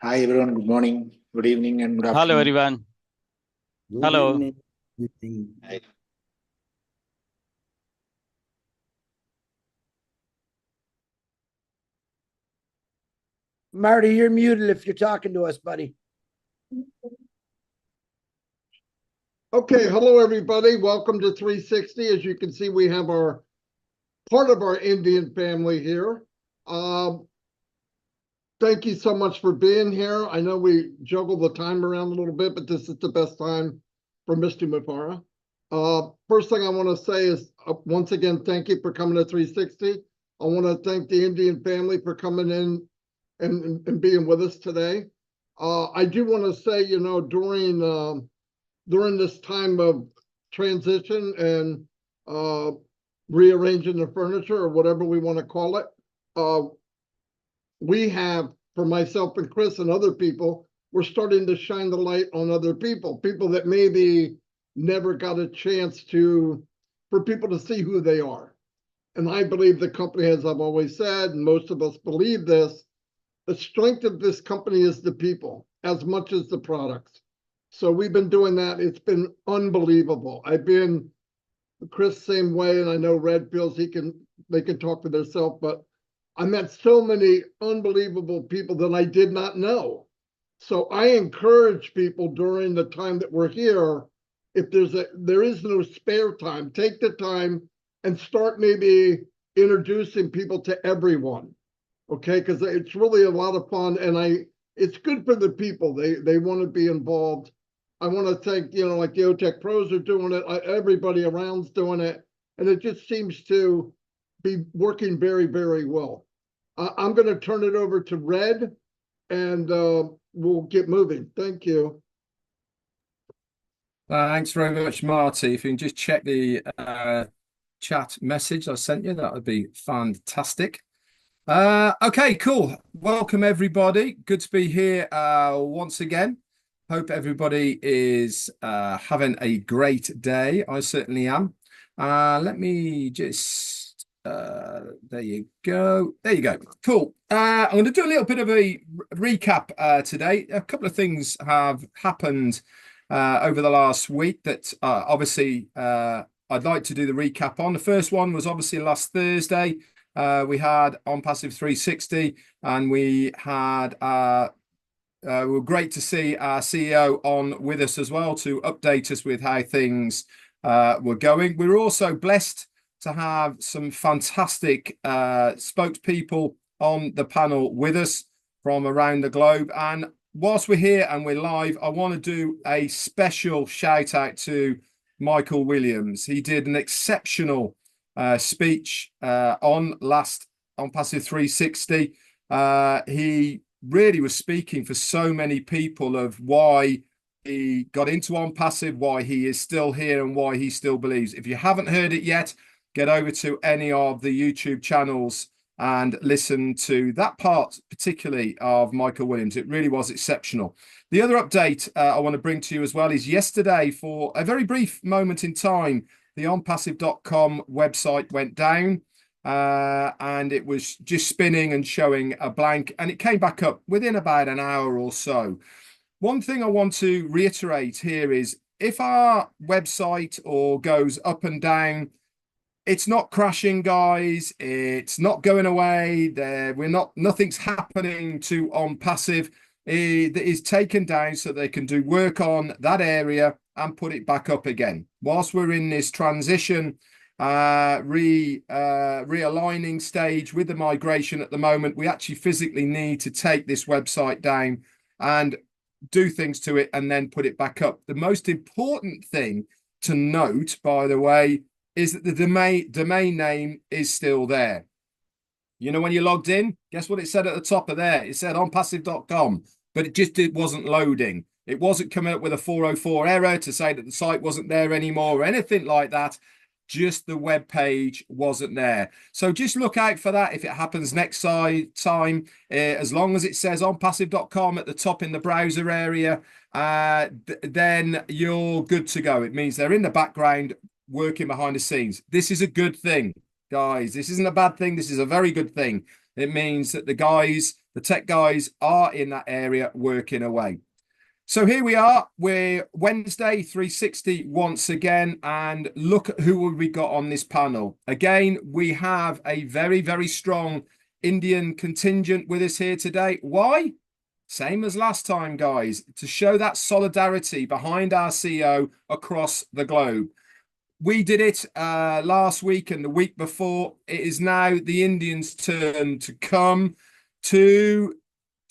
Hi everyone, good morning, good evening, and good Hello, afternoon. everyone. Good Hello. evening. Good evening. Hi. Marty, you're muted if you're talking to us, buddy. Okay, hello everybody. Welcome to 360. As you can see, we have our part of our Indian family here. Thank you so much for being here. I know we juggle the time around a little bit, but this is the best time for Mr. Mufara. First thing I want to say is, once again, thank you for coming to 360. I want to thank the Indian family for coming in and being with us today. I do want to say, you know, during this time of transition and rearranging the furniture or whatever we want to call it, we have, for myself and Chris and other people, we're starting to shine the light on other people that maybe never got a chance for people to see who they are. And I believe the company, as I've always said, and most of us believe this, the strength of this company is the people as much as the products. So we've been doing that. It's been unbelievable. I've been, Chris, same way, and I know Red feels they can talk for themselves, but I met so many unbelievable people that I did not know. So I encourage people during the time that we're here, if there is no spare time, take the time and start maybe introducing people to everyone. Okay, because it's really a lot of fun, and it's good for the people. They want to be involved. I want to thank, you know, like the OTech pros are doing it, everybody around's doing it, and it just seems to be working very, very well. I'm going to turn it over to Red, and we'll get moving. Thank you. Thanks very much, Marty. If you can just check the chat message I sent you, that would be fantastic. Okay, cool. Welcome, everybody. Good to be here once again. Hope everybody is having a great day. I certainly am. Let me just, there you go. There you go. Cool. I'm going to do a little bit of a recap today. A couple of things have happened over the last week that obviously I'd like to do the recap on. The first one was obviously last Thursday. We had ONPASSIVE 360, and we were great to see our CEO on with us as well to update us with how things were going. We were also blessed to have some fantastic spokespeople on the panel with us from around the globe. And whilst we're here and we're live, I want to do a special shout out to Michael Williams. He did an exceptional speech on ONPASSIVE 360. He really was speaking for so many people of why he got into ONPASSIVE, why he is still here, and why he still believes. If you haven't heard it yet, get over to any of the YouTube channels and listen to that part, particularly of Michael Williams. It really was exceptional. The other update I want to bring to you as well is yesterday, for a very brief moment in time, the onpassive.com website went down and it was just spinning and showing a blank, and it came back up within about an hour or so. One thing I want to reiterate here is if our website or goes up and down, it's not crashing, guys. It's not going away. Nothing's happening to ONPASSIVE. It is taken down so they can do work on that area and put it back up again. Whilst we're in this transition, realigning stage with the migration at the moment, we actually physically need to take this website down and do things to it and then put it back up. The most important thing to note, by the way, is that the domain name is still there. You know, when you logged in, guess what it said at the top of there? It said onpassive.com, but it wasn't loading. It wasn't coming up with a 404 error to say that the site wasn't there anymore or anything like that. Just the web page wasn't there. So just look out for that if it happens next time. As long as it says onpassive.com at the top in the browser area, then you're good to go. It means they're in the background working behind the scenes. This is a good thing, guys. This isn't a bad thing. This is a very good thing. It means that the tech guys are in that area working away. So here we are. We're Wednesday 360 once again, and look at who we got on this panel. Again, we have a very, very strong Indian contingent with us here today. Why? Same as last time, guys, to show that solidarity behind our CEO across the globe. We did it last week and the week before. It is now the Indians' turn to come to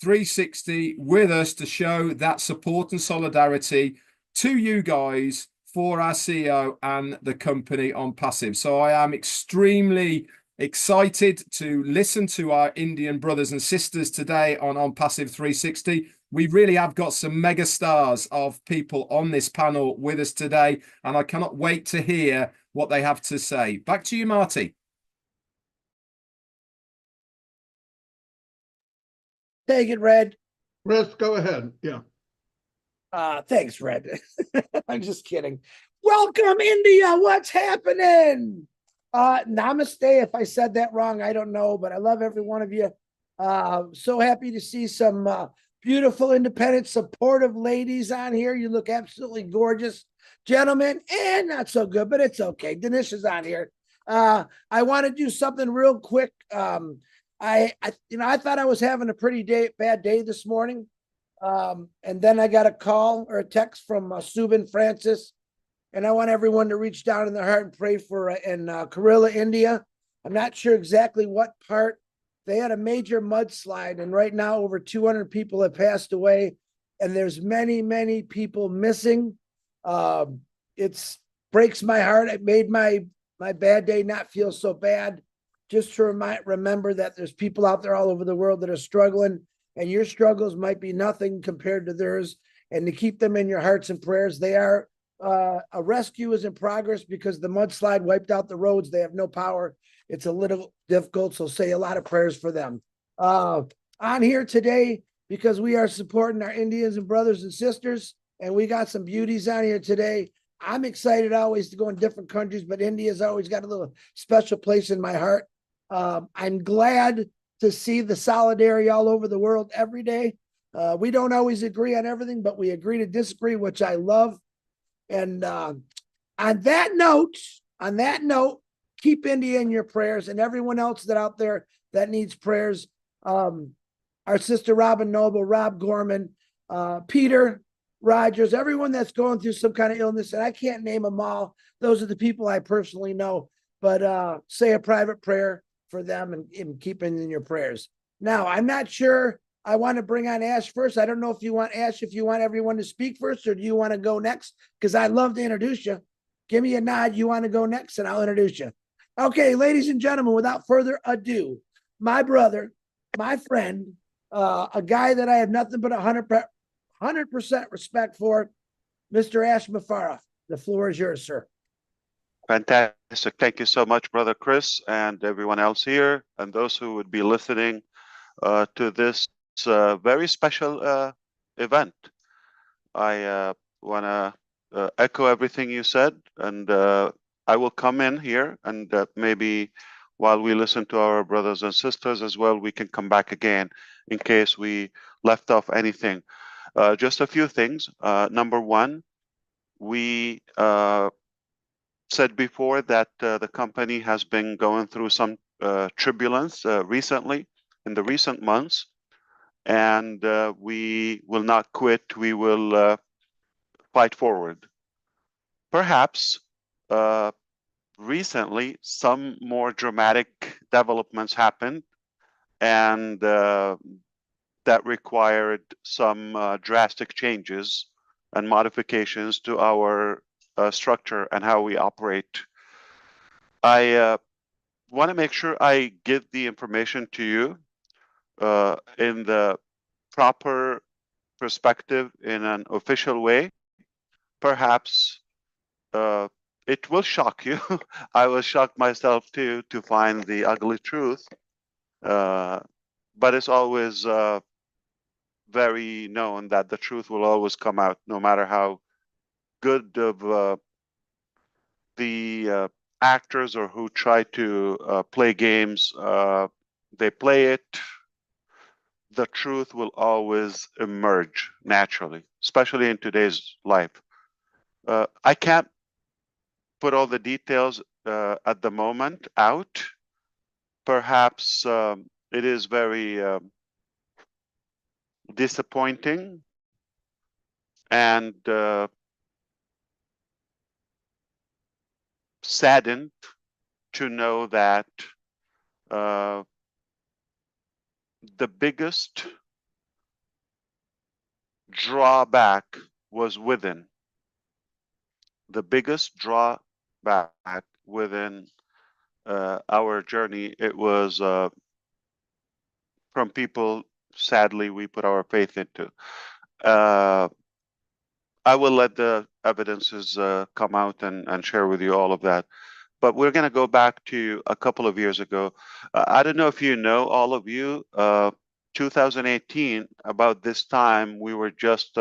360 with us to show that support and solidarity to you guys for our CEO and the company ONPASSIVE. So I am extremely excited to listen to our Indian brothers and sisters today on ONPASSIVE 360. We really have got some mega stars of people on this panel with us today, and I cannot wait to hear what they have to say. Back to you, Marty. Take it, Red. Chris, go ahead. Yeah. Thanks, Red. I'm just kidding. Welcome, India. What's happening? Namaste. If I said that wrong, I don't know, but I love every one of you. So happy to see some beautiful, independent, supportive ladies on here. You look absolutely gorgeous, gentlemen, and not so good, but it's okay. Dinesh is on here. I want to do something real quick. I thought I was having a pretty bad day this morning. And then I got a call or a text from Subin Francis, and I want everyone to reach down in their heart and pray for in Kerala, India. I'm not sure exactly what part. They had a major mudslide, and right now over 200 people have passed away, and there's many, many people missing. It breaks my heart. It made my bad day not feel so bad. Just to remember that there's people out there all over the world that are struggling, and your struggles might be nothing compared to theirs, and to keep them in your hearts and prayers. They are a rescue is in progress because the mudslide wiped out the roads. They have no power. It's a little difficult, so say a lot of prayers for them. On here today, because we are supporting our Indians and brothers and sisters, and we got some beauties on here today. I'm excited always to go in different countries, but India's always got a little special place in my heart. I'm glad to see the solidarity all over the world every day. We don't always agree on everything, but we agree to disagree, which I love. And on that note, keep India in your prayers, and everyone else that out there that needs prayers. Our sister Robin Noble, Rob Gorman, Peter Rogers, everyone that's going through some kind of illness, and I can't name them all. Those are the people I personally know, but say a private prayer for them and keep them in your prayers. Now, I'm not sure. I want to bring on Ash first. I don't know if you want Ash, if you want everyone to speak first, or do you want to go next? Because I'd love to introduce you. Give me a nod. You want to go next, and I'll introduce you. Okay, ladies and gentlemen, without further ado, my brother, my friend, a guy that I have nothing but 100% respect for, Mr. Ash Mafara. The floor is yours, sir. Fantastic. Thank you so much, Brother Chris, and everyone else here, and those who would be listening to this very special event. I want to echo everything you said, and I will come in here, and maybe while we listen to our brothers and sisters as well, we can come back again in case we left off anything. Just a few things. Number one, we said before that the company has been going through some turbulence recently, in the recent months, and we will not quit. We will fight forward. Perhaps recently some more dramatic developments happened, and that required some drastic changes and modifications to our structure and how we operate. I want to make sure I give the information to you in the proper perspective, in an official way. Perhaps it will shock you. I was shocked myself too to find the ugly truth, but it's always very known that the truth will always come out, no matter how good of the actors or who try to play games they play it, the truth will always emerge naturally, especially in today's life. I can't put all the details at the moment out. Perhaps it is very disappointing and saddened to know that the biggest drawback was within. The biggest drawback within our journey, it was from people, sadly, we put our faith into. I will let the evidences come out and share with you all of that. But we're going to go back to a couple of years ago. I don't know if you know, all of you, 2018, about this time, we were just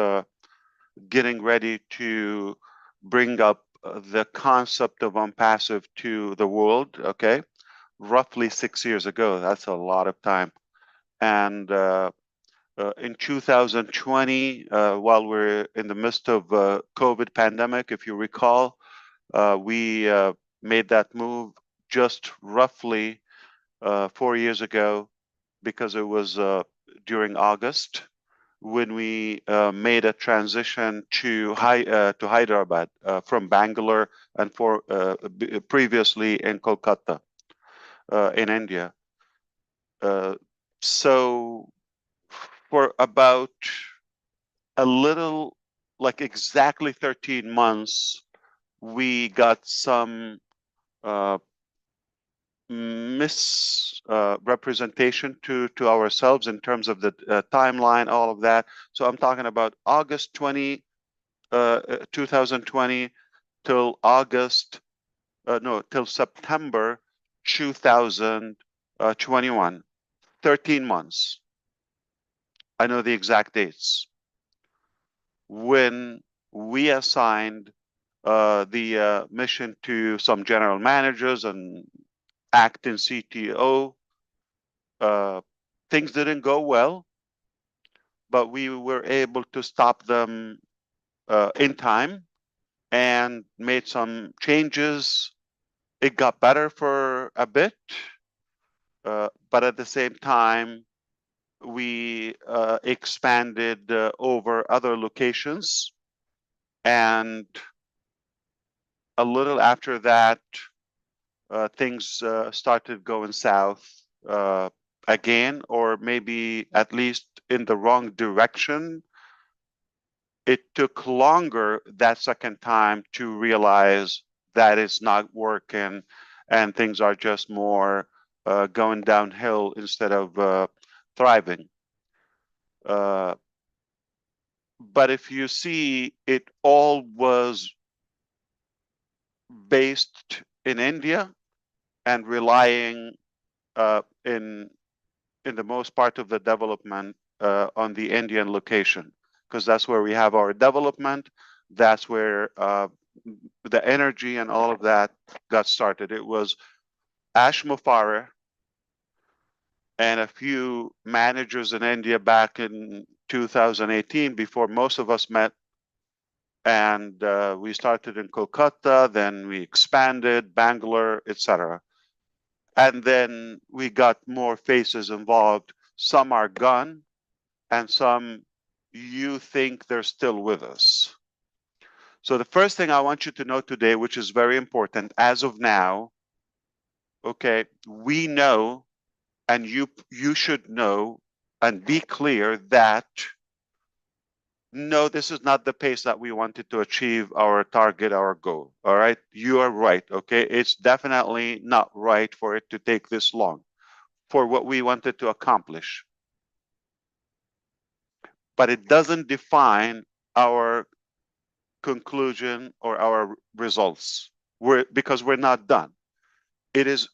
getting ready to bring up the concept of ONPASSIVE to the world, okay? Roughly 6 years ago. That's a lot of time. And in 2020, while we're in the midst of COVID pandemic, if you recall, we made that move just roughly 4 years ago, because it was during August when we made a transition to Hyderabad from Bangalore and previously in Kolkata in India. So for about a little, like exactly 13 months, we got some misrepresentation to ourselves in terms of the timeline, all of that. So I'm talking about August 2020 till till September 2021, 13 months. I know the exact dates when we assigned the mission to some general managers and acting CTO. Things didn't go well, but we were able to stop them in time and made some changes. It got better for a bit, but at the same time, we expanded over other locations. And a little after that, things started going south again, or maybe at least in the wrong direction. It took longer that second time to realize that it's not working and things are just more going downhill instead of thriving. But if you see, it all was based in India and relying in the most part of the development on the Indian location, because that's where we have our development. That's where the energy and all of that got started. It was Ash Mufareh and a few managers in India back in 2018, before most of us met. And we started in Kolkata, then we expanded, Bangalore, etc. And then we got more faces involved. Some are gone, and some you think they're still with us. So the first thing I want you to know today, which is very important, as of now, okay, we know, and you should know and be clear that no, this is not the pace that we wanted to achieve our target, our goal. All right, you are right. Okay, it's definitely not right for it to take this long for what we wanted to accomplish. But it doesn't define our conclusion or our results. Because we're not done. It is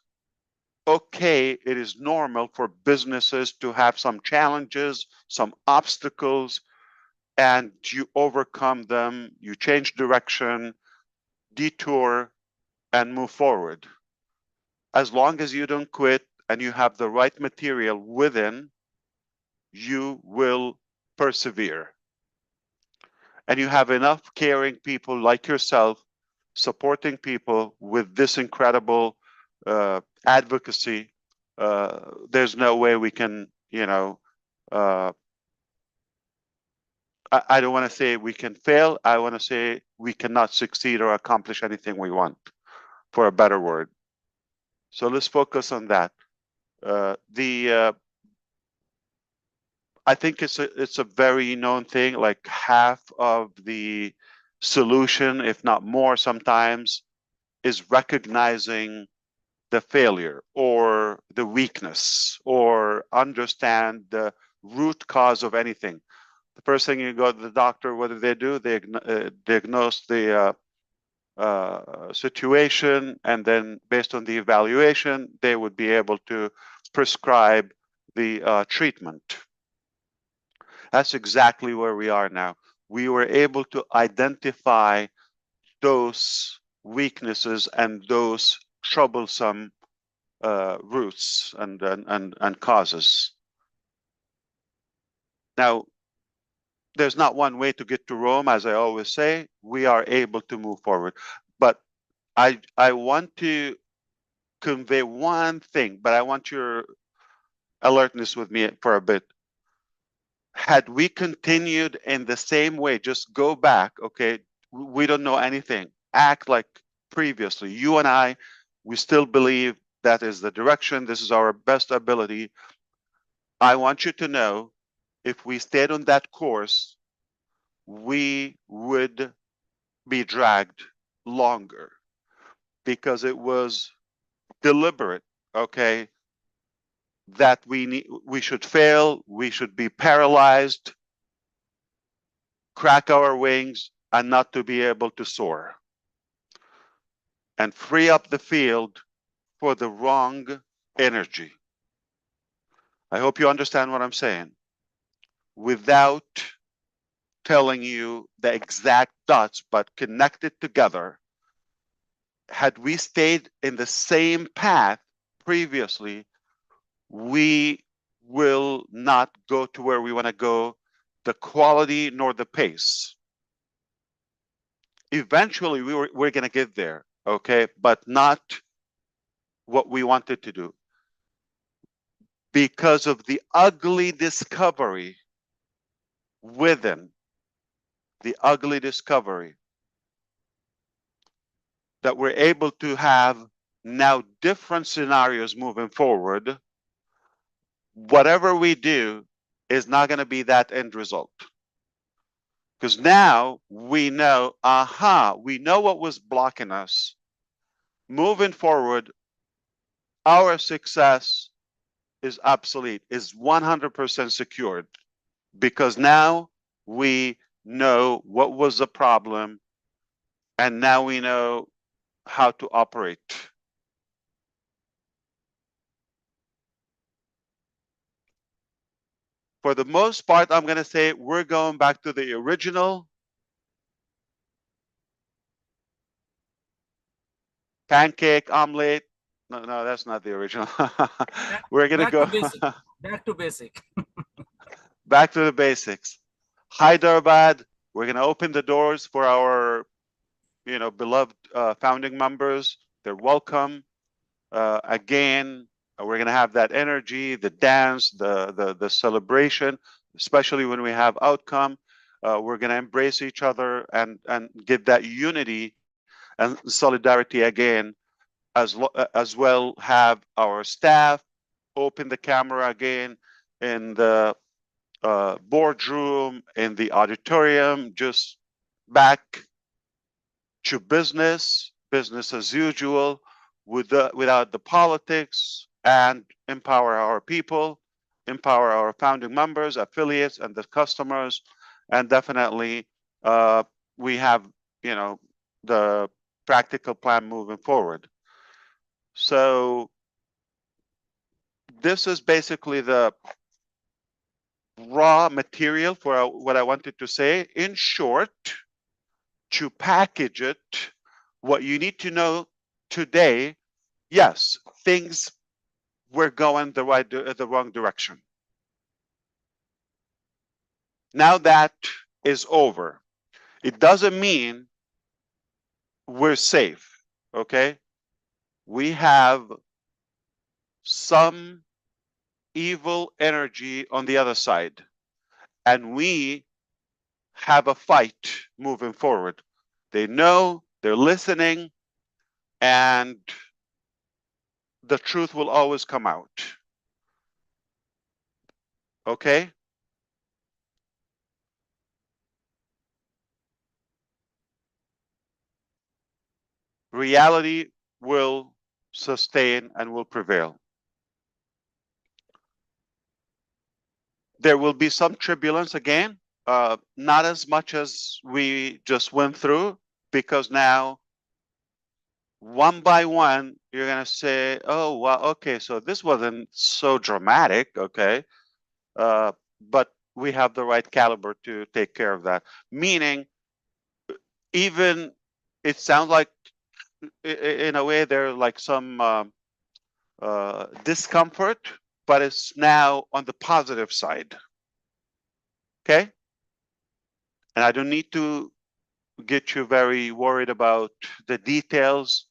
okay, it is normal for businesses to have some challenges, some obstacles, and you overcome them, you change direction, detour, and move forward. As long as you don't quit, and you have the right material within, you will persevere. And you have enough caring people like yourself supporting people with this incredible advocacy. There's no way we can, you know, I don't want to say we can fail. I want to say we cannot succeed or accomplish anything we want, for a better word. So let's focus on that. I think it's a very known thing. Like half of the solution, if not more, sometimes, is recognizing the failure or the weakness, or understand the root cause of anything. The first thing you go to the doctor, what do? They diagnose the situation, and then based on the evaluation, they would be able to prescribe the treatment. That's exactly where we are now. We were able to identify those weaknesses and those troublesome roots and causes. Now, there's not one way to get to Rome, as I always say. We are able to move forward. But I want to convey one thing, but I want your alertness with me for a bit. Had we continued in the same way, just go back, okay, we don't know anything, act like previously, you and I, we still believe that is the direction, this is our best ability. I want you to know, if we stayed on that course, we would be dragged longer, because it was deliberate, okay, that we should fail, we should be paralyzed, crack our wings, and not to be able to soar, and free up the field for the wrong energy. I hope you understand what I'm saying. Without telling you the exact dots, but connected together, had we stayed in the same path previously, we will not go to where we want to go, the quality nor the pace. Eventually, we're going to get there, okay, but not what we wanted to do, because of the ugly discovery within, the ugly discovery that we're able to have now different scenarios moving forward. Whatever we do is not going to be that end result, because now we know, we know what was blocking us. Moving forward, our success is obsolete, is 100% secured, because now we know what was the problem, and now we know how to operate. For the most part, I'm going to say we're going back to the original pancake omelet. No, that's not the original. We're going to go back to basic. back to the basics. Hyderabad, we're going to open the doors for our, beloved founding members. They're welcome. Again, we're going to have that energy, the dance, the celebration, especially when we have outcome. We're going to embrace each other and get that unity and solidarity again, as well have our staff open the camera again in the boardroom, in the auditorium, just back to business as usual, without the politics, and empower our people, empower our founding members, affiliates, and the customers. And definitely we have, the practical plan moving forward. So this is basically the raw material for what I wanted to say. In short, to package it, what you need to know today, yes, things we're going the wrong direction. Now that is over. It doesn't mean we're safe, okay? We have some evil energy on the other side, and we have a fight moving forward. They know, they're listening, and the truth will always come out. Okay? Reality will sustain and will prevail. There will be some turbulence again, not as much as we just went through, because now, one by one, you're going to say, oh, well, okay, so this wasn't so dramatic, okay? But we have the right caliber to take care of that. Meaning, even it sounds like, in a way, there's like some discomfort, but it's now on the positive side. Okay? And I don't need to get you very worried about the details.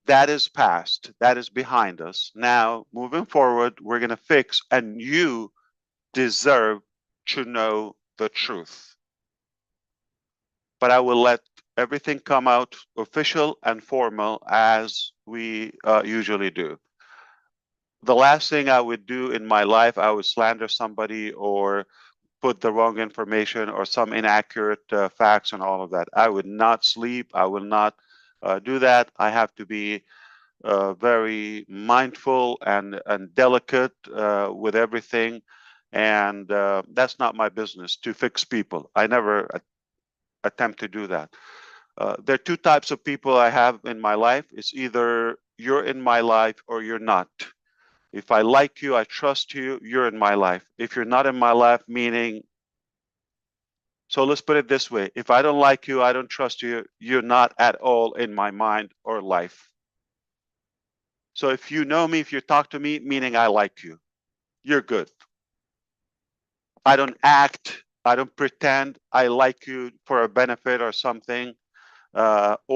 That is past. That is behind us. Now, moving forward, we're going to fix, and you deserve to know the truth. But I will let everything come out official and formal as we usually do. The last thing I would do in my life, I would slander somebody or put the wrong information or some inaccurate facts and all of that. I would not sleep. I will not do that. I have to be very mindful and delicate with everything. And that's not my business to fix people. I never attempt to do that. There are two types of people I have in my life. It's either you're in my life or you're not. If I like you, I trust you, you're in my life. If you're not in my life, meaning, so let's put it this way. If I don't like you, I don't trust you, you're not at all in my mind or life. So if you know me, if you talk to me, meaning I like you, you're good. I don't act, I don't pretend I like you for a benefit or something, you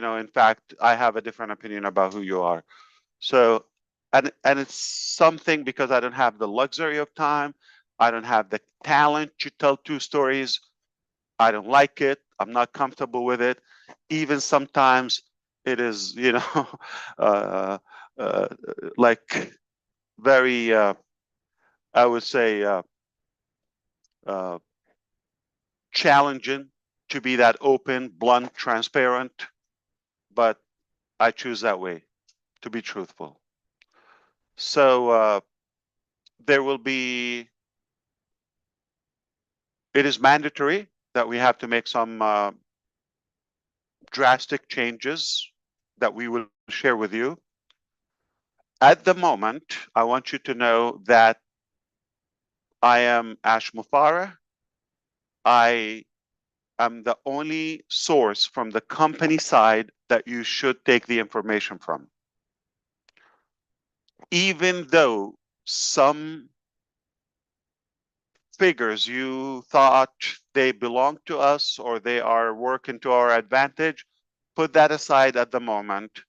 know, in fact, I have a different opinion about who you are. So, and it's something because I don't have the luxury of time. I don't have the talent to tell two stories. I don't like it. I'm not comfortable with it. Even sometimes it is, you know, like very, I would say, challenging to be that open, blunt, transparent. But I choose that way, to be truthful. So there will be, it is mandatory that we have to make some drastic changes that we will share with you. At the moment, I want you to know that I am Ash Mufareh. I am the only source from the company side that you should take the information from. Even though some figures you thought they belong to us or they are working to our advantage, put that aside at the moment.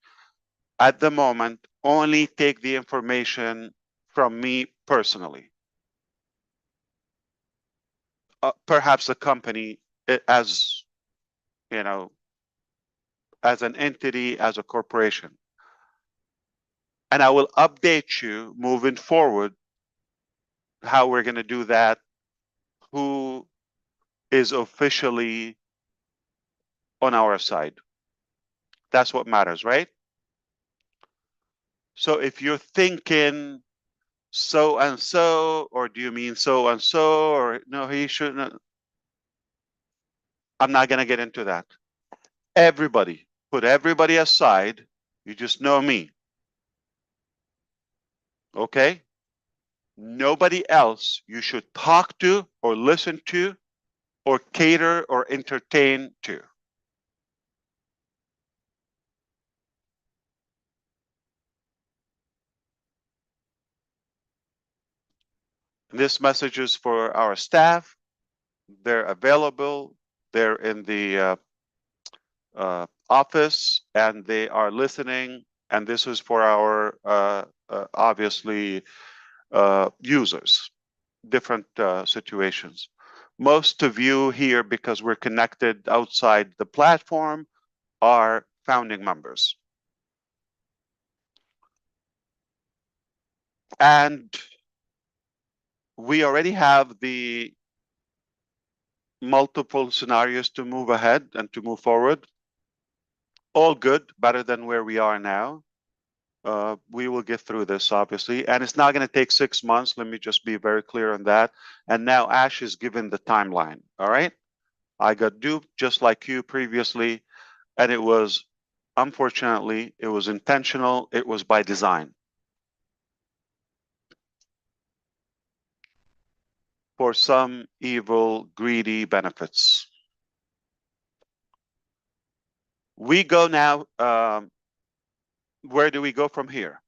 At the moment, only take the information from me personally. Perhaps the company, as you know, as an entity, as a corporation. And I will update you moving forward how we're going to do that, who is officially on our side. That's what matters, right? So if you're thinking so and so, or do you mean so and so, or no, he shouldn't, I'm not going to get into that. Everybody, put everybody aside. You just know me. Okay? Nobody else you should talk to or listen to or cater or entertain to. This message is for our staff. They're available. They're in the office and they are listening. And this is for our obviously users, different situations. Most of you here, because we're connected outside the platform, are founding members. And we already have the multiple scenarios to move ahead and to move forward. All good, better than where we are now. We will get through this, obviously, and it's not going to take 6 months. Let me just be very clear on that. And now Ash is given the timeline. All right. I got duped just like you previously, and it was, unfortunately, it was intentional. It was by design. For some evil, greedy benefits. We go now, where do we go from here?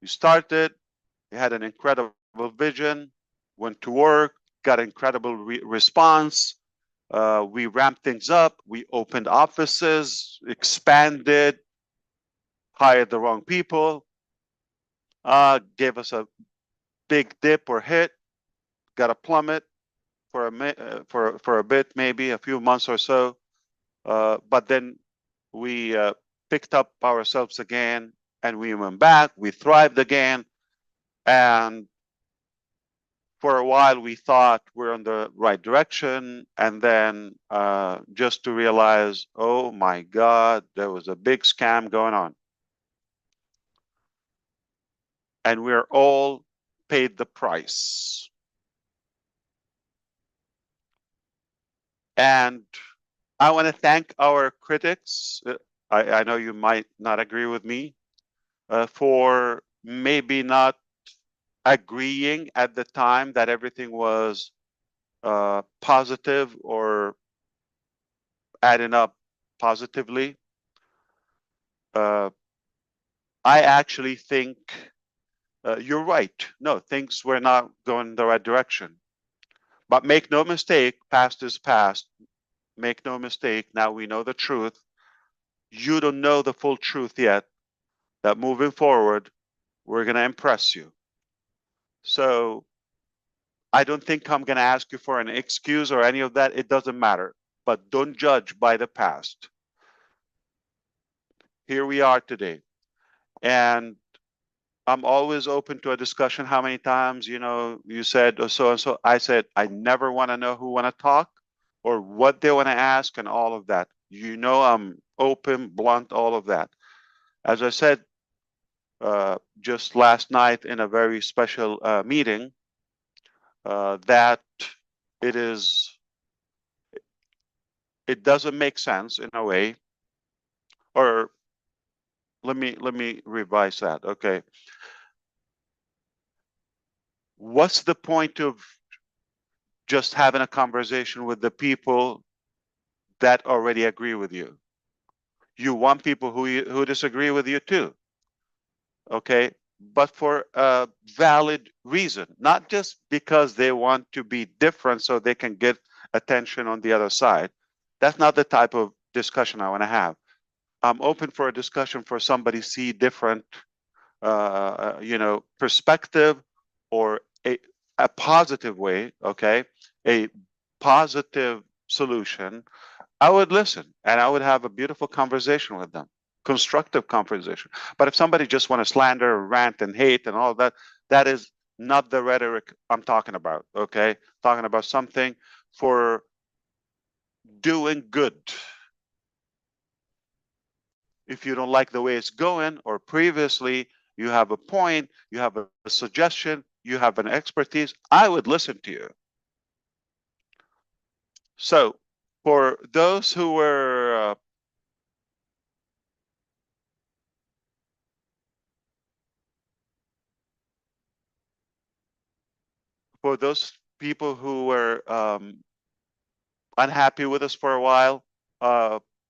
You started, you had an incredible vision, went to work, got incredible response. We ramped things up, we opened offices, expanded, hired the wrong people, gave us a big dip or hit, got a plummet for a bit, maybe a few months or so. But then we picked up ourselves again and we went back, we thrived again. And for a while we thought we're on the right direction. And then just to realize, oh my God, there was a big scam going on. And we're all paid the price. And I want to thank our critics. I know you might not agree with me for maybe not agreeing at the time that everything was positive or adding up positively. I actually think you're right. No, things were not going in the right direction. But make no mistake, past is past. Make no mistake, now we know the truth. You don't know the full truth yet, that moving forward, we're going to impress you. So I don't think I'm going to ask you for an excuse or any of that. It doesn't matter. But don't judge by the past. Here we are today. And I'm always open to a discussion. How many times, you said so and so. I said, I never want to know who want to talk or what they want to ask and all of that. I'm open, blunt, all of that. As I said, just last night in a very special meeting, that it doesn't make sense in a way, or let me revise that. Okay. What's the point of just having a conversation with the people that already agree with you? You want people who disagree with you too. Okay. But for a valid reason, not just because they want to be different so they can get attention on the other side. That's not the type of discussion I want to have. I'm open for a discussion for somebody see different, perspective or a positive way, okay, a positive solution. I would listen and I would have a beautiful conversation with them, constructive conversation. But if somebody just want to slander, rant, and hate and all that, that is not the rhetoric I'm talking about, okay? Talking about something for doing good. If you don't like the way it's going, or previously you have a point, you have a suggestion, you have an expertise, I would listen to you. So for those who were for those people who were unhappy with us for a while,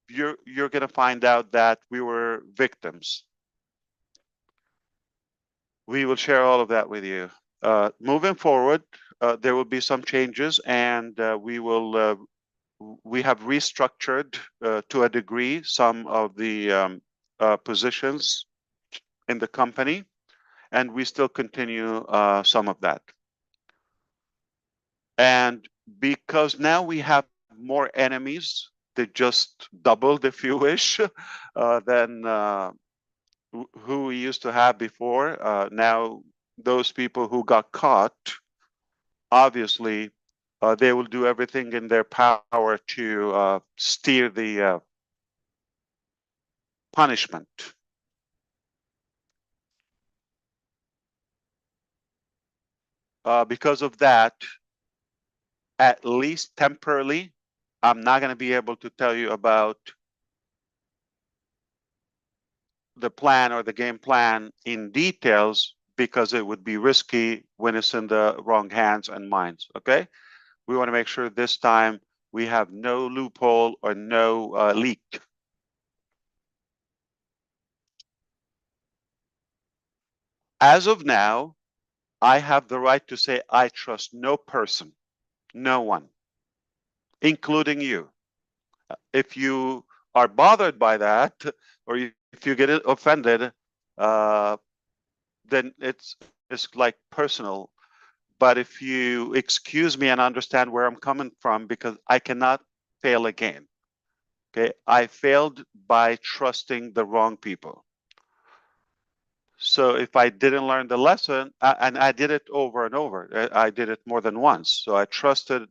you're going to find out that we were victims. We will share all of that with you. moving forward, there will be some changes, and we have restructured to a degree some of the positions in the company, and we still continue some of that. And because now we have more enemies, they just doubled, if you wish, than who we used to have before. Now, those people who got caught, obviously, they will do everything in their power to steer the punishment. Because of that, at least temporarily, I'm not going to be able to tell you about the plan or the game plan in details because it would be risky when it's in the wrong hands and minds. Okay, we want to make sure this time we have no loophole or no leak. As of now, I have the right to say I trust no person, no one, including you. If you are bothered by that, or if you get offended, then it's like personal. But if you excuse me and understand where I'm coming from, because I cannot fail again. Okay, I failed by trusting the wrong people. So if I didn't learn the lesson, and I did it over and over, I did it more than once. So I trusted,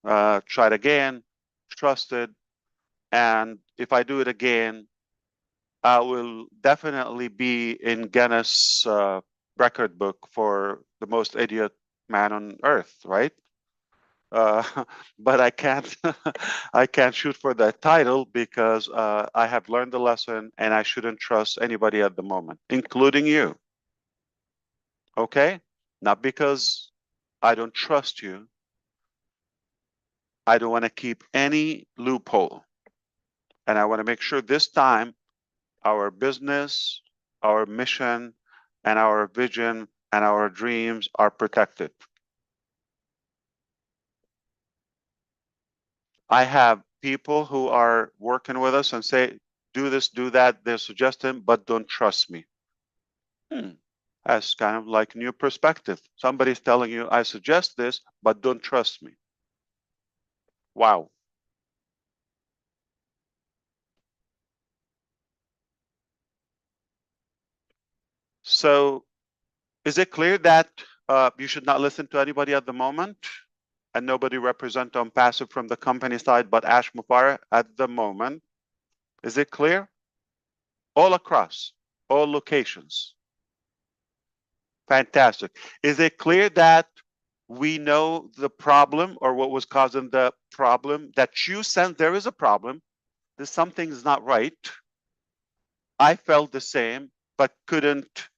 tried again, trusted, and if I do it again, I will definitely be in Guinness record book for the most idiot man on earth, right? But I can't I can't shoot for that title because I have learned the lesson and I shouldn't trust anybody at the moment, including you. Okay? Not because I don't trust you. I don't want to keep any loophole. And I want to make sure this time our business, our mission, and our vision and our dreams are protected. I have people who are working with us and say, do this, do that. They're suggesting, but don't trust me. That's kind of like new perspective. Somebody's telling you, I suggest this, but don't trust me. Wow. So is it clear that you should not listen to anybody at the moment? And nobody represent ONPASSIVE from the company side but Ash Mufareh at the moment. Is it clear? All across, all locations. Fantastic. Is it clear that we know the problem or what was causing the problem, that you sense there is a problem, that something is not right? I felt the same, but couldn't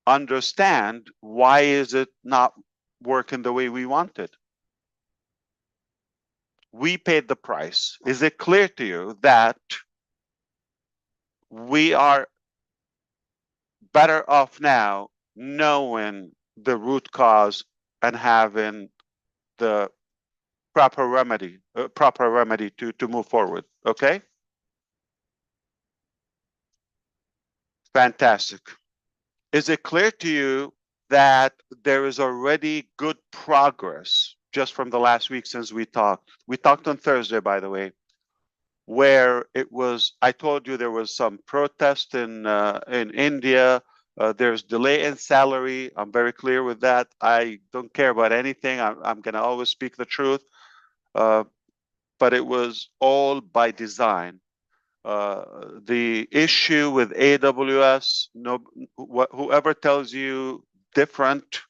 understand why is it not working the way we wanted. We paid the price. Is it clear to you that we are better off now knowing the root cause and having the proper remedy to move forward? Okay. Fantastic. Is it clear to you that there is already good progress just from the last week since we talked? We talked on Thursday, by the way, where it was, I told you there was some protest in India. There's delay in salary. I'm very clear with that. I don't care about anything. I'm going to always speak the truth. But it was all by design. The issue with AWS, whoever tells you different,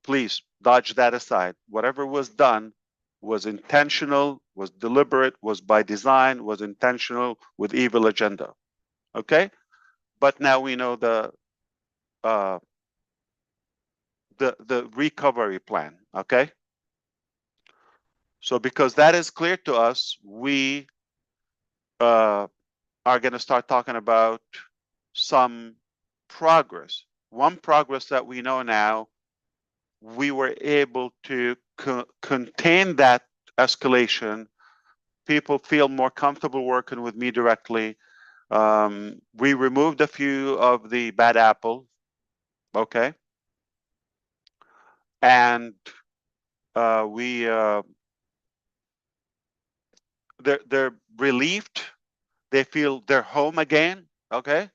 please dodge that aside. Whatever was done was intentional, was deliberate, was by design, was intentional with evil agenda. Okay, but now we know the recovery plan. Okay, so because that is clear to us, we are going to start talking about some progress. One progress that we know now we were able to contain that escalation. People feel more comfortable working with me directly. We removed a few of the bad apples, okay? And they're relieved. They feel they're home again, okay?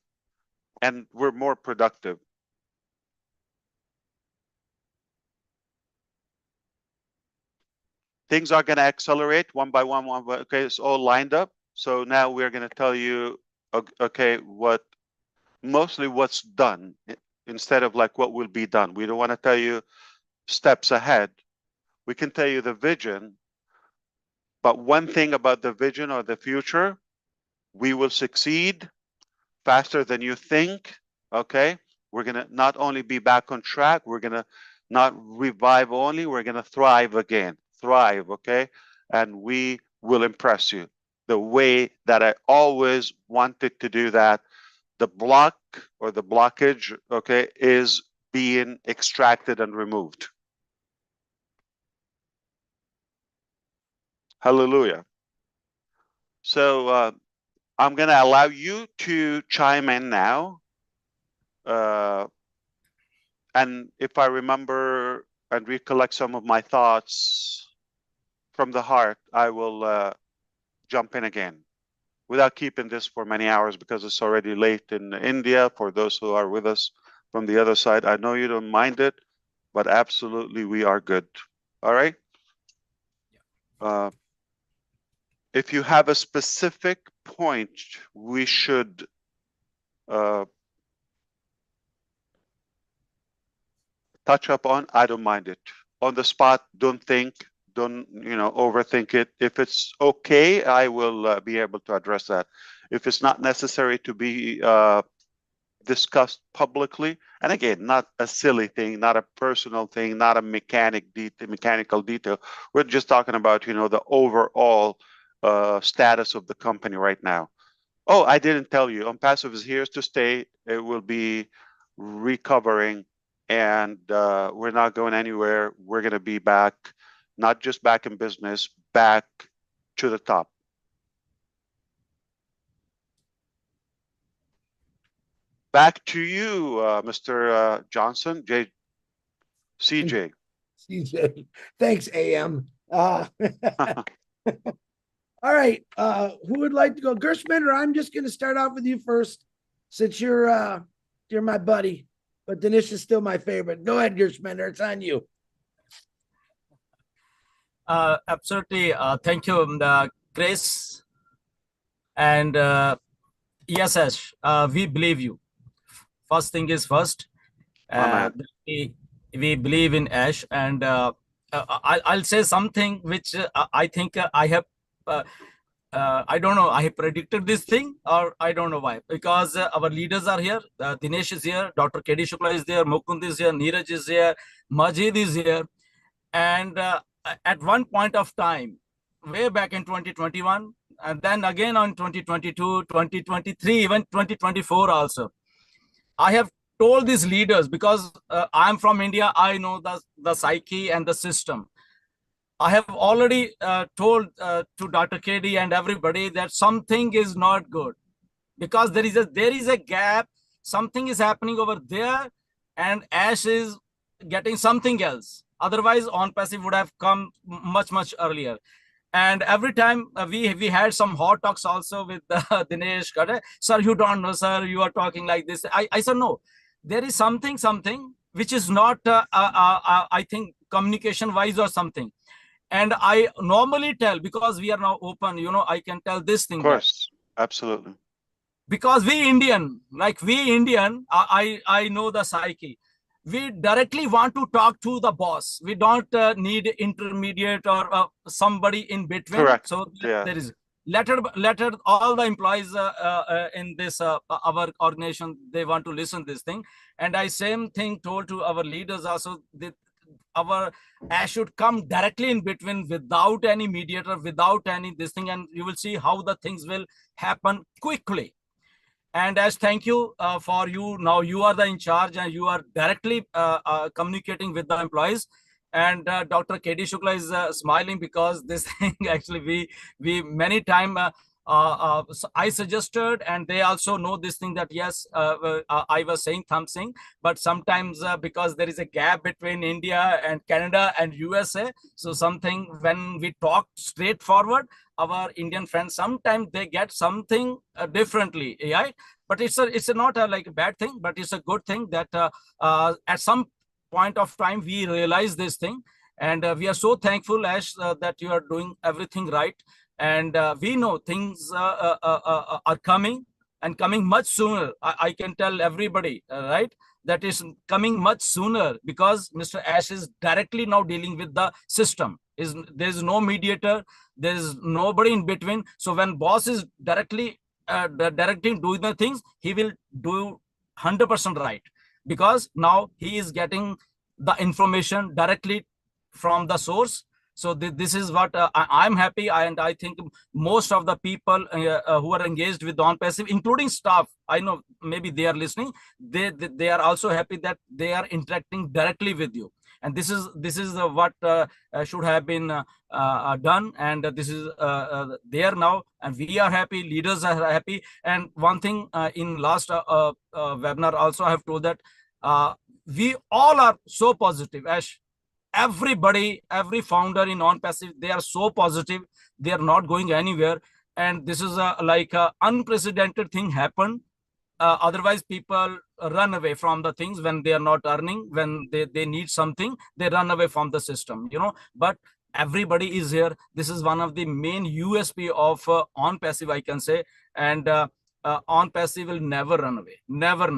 And we're more productive. Things are going to accelerate one by one, okay? It's all lined up. So now we're going to tell you, okay, mostly what's done instead of like what will be done. We don't want to tell you steps ahead. We can tell you the vision, but one thing about the vision or the future, we will succeed faster than you think, okay? We're going to not only be back on track, we're going to not revive only, we're going to thrive again. Thrive, okay? And we will impress you the way that I always wanted to do that. The block or the blockage, okay, is being extracted and removed. Hallelujah. So I'm going to allow you to chime in now. And if I remember and recollect some of my thoughts from the heart, I will jump in again without keeping this for many hours because it's already late in India for those who are with us from the other side. I know you don't mind it, but absolutely we are good. All right? If you have a specific point we should touch up on, I don't mind it. On the spot, don't think, don't overthink it. If it's okay, I will be able to address that. If it's not necessary to be discussed publicly, and again, not a silly thing, not a personal thing, not a mechanical detail. We're just talking about the overall status of the company right now. Oh, I didn't tell you. ONPASSIVE is here to stay. It will be recovering, and we're not going anywhere. We're going to be back, not just back in business, back to the top. Back to you, Mr. Johnson, CJ. CJ, thanks, AM. All right, who would like to go? Gershman, I'm just going to start off with you first, since you're my buddy, but Dinesh is still my favorite. Go ahead, Gershman, it's on you. Absolutely. Thank you, Chris. And yes, Ash, we believe you. First thing is first. We believe in Ash, and I'll say something which I think I have. I don't know. I have predicted this thing, or I don't know why. Because our leaders are here. Dinesh is here. Dr. K.D. Shukla is there. Mukund is here. Neeraj is here. Majid is here. And at one point of time, way back in 2021, and then again on 2022, 2023, even 2024 also, I have told these leaders, because I'm from India, I know the psyche and the system. I have already told to Dr. KD and everybody that something is not good, because there is a gap. Something is happening over there, and Ash is getting something else. Otherwise, ONPASSIVE would have come much earlier. And every time we had some hot talks also with Dinesh. Sir, you don't know, sir, you are talking like this. I said, no, there is something which is not, I think, communication wise or something. And I normally tell, because we are now open, I can tell this thing. Of course, absolutely. Because we Indian, I know the psyche. We directly want to talk to the boss. We don't need intermediate or somebody in between. Correct. So there is let all the employees in this our organization, they want to listen this thing. And I same thing told to our leaders also, that our Ash should come directly in between without any mediator, without any this thing, and you will see how the things will happen quickly. And as thank you for you. Now you are the in charge and you are directly communicating with the employees. And Dr. KD Shukla is smiling because this thing actually we many time so I suggested, and they also know this thing that yes, I was saying something, but sometimes because there is a gap between India and Canada and USA, so something when we talk straightforward, our Indian friends sometimes they get something differently, right? But it's not a like a bad thing, but it's a good thing that at some point of time we realize this thing, and we are so thankful, Ash, that you are doing everything right, and we know things are coming and coming much sooner. I can tell everybody, right, that is coming much sooner because Mr. Ash is directly now dealing with the system. There's no mediator, there's nobody in between. So when boss is directly directing doing the things, he will do 100% right, because now he is getting the information directly from the source. So this is what I'm happy, and I think most of the people who are engaged with ONPASSIVE, including staff, I know maybe they are listening, they are also happy that they are interacting directly with you. And this is what should have been done, and this is there now, and we are happy, leaders are happy. And one thing in last webinar also I have told that we all are so positive, Ash. Everybody, every founder in ONPASSIVE, they are so positive, they are not going anywhere. And this is like a unprecedented thing happened. Otherwise people run away from the things when they are not earning, when they need something, they run away from the system, but everybody is here. This is one of the main USP of ONPASSIVE, I can say. And ONPASSIVE will never run away, never.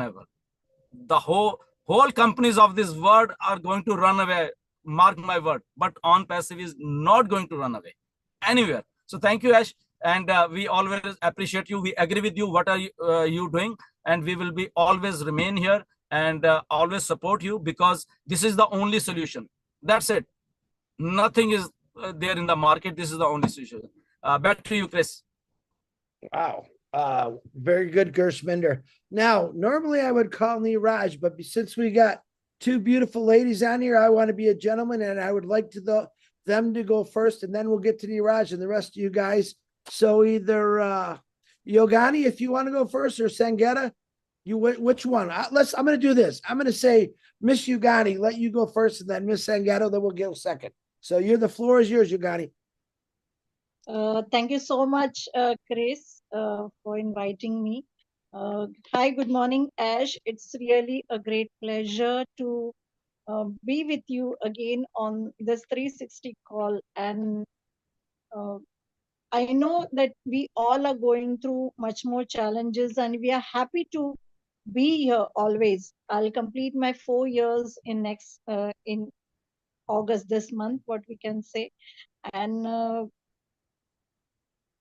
The whole companies of this world are going to run away, mark my word, but ONPASSIVE is not going to run away anywhere. So thank you, Ash, and we always appreciate you. We agree with you what are you doing, and we will be always remain here and always support you, because this is the only solution. That's it. Nothing is there in the market. This is the only solution. Back to you, Chris. Wow. Very good, Gershminder. Now, normally I would call Neeraj, but since we got two beautiful ladies on here, I want to be a gentleman, and I would like them to go first, and then we'll get to Neeraj and the rest of you guys. So either Yogani, if you want to go first, or Sangeta, which one? I'm going to do this. I'm going to say Miss Yogani, let you go first, and then Miss Sangeta, then we'll go second. So the floor is yours, Yogani. Thank you so much, Chris, for inviting me. Hi, good morning, Ash. It's really a great pleasure to be with you again on this 360 call. And I know that we all are going through much more challenges, and we are happy to be here always. I'll complete my 4 years in August this month, what we can say. And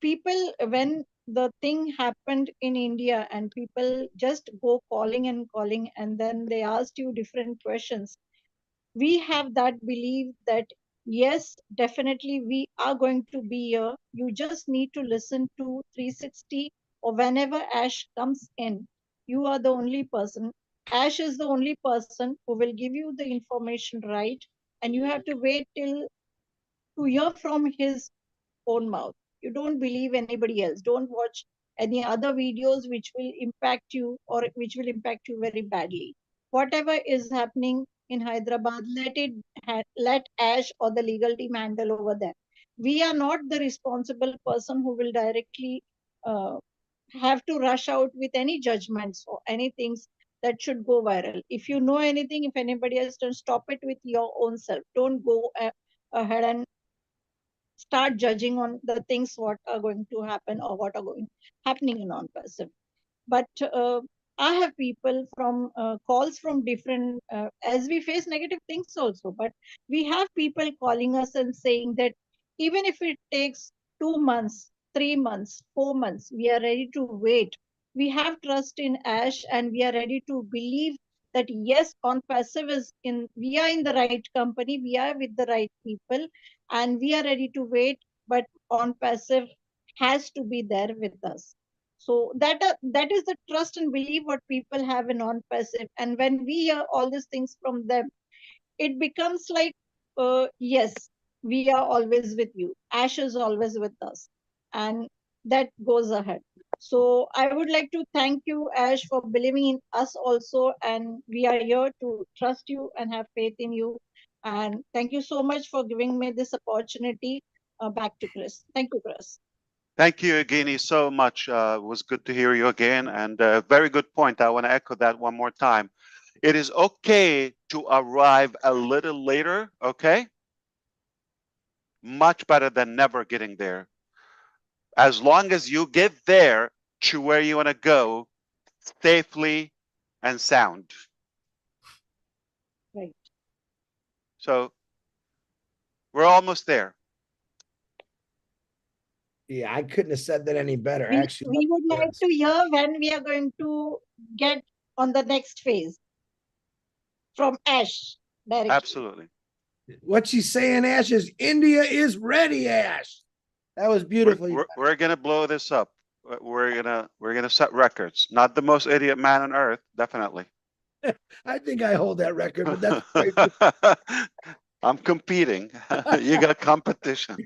people, when the thing happened in India and people just go calling, and then they asked you different questions, we have that belief that yes, definitely we are going to be here. You just need to listen to 360, or whenever Ash comes in, you are the only person. Ash is the only person who will give you the information right, and you have to wait till to hear from his own mouth. You don't believe anybody else. Don't watch any other videos which will impact you, or which will impact you very badly. Whatever is happening in Hyderabad, let Ash or the legal team handle over there. We are not the responsible person who will directly uh, have to rush out with any judgments or any things that should go viral. If you know anything, if anybody else, don't stop it with your own self. Don't go ahead and start judging on the things what are going to happen or what are going happening in ONPASSIVE. But I have people from calls from different, as we face negative things also, but we have people calling us and saying that even if it takes 2 months, 3 months, 4 months, we are ready to wait. We have trust in Ash, and we are ready to believe that yes, ONPASSIVE we are in the right company, we are with the right people, and we are ready to wait, but ONPASSIVE has to be there with us. So that is the trust and belief what people have in ONPASSIVE. And when we hear all these things from them, it becomes like, yes, we are always with you. Ash is always with us. And that goes ahead. So I would like to thank you, Ash, for believing in us also. And we are here to trust you and have faith in you. And thank you so much for giving me this opportunity. Back to Chris. Thank you, Chris. Thank you, Evgeny, so much. It was good to hear you again. And very good point. I want to echo that one more time. It is okay to arrive a little later, okay? Much better than never getting there. As long as you get there to where you want to go safely and sound. Right. So we're almost there. Yeah, I couldn't have said that any better. Actually, We would like to hear when we are going to get on the next phase from Ash directly. Absolutely. what she's saying, Ash, is India is ready, Ash. That was beautiful. We're gonna blow this up. We're gonna set records. Not the most idiot man on earth, definitely. I think I hold that record, but that's great. I'm competing. You got competition.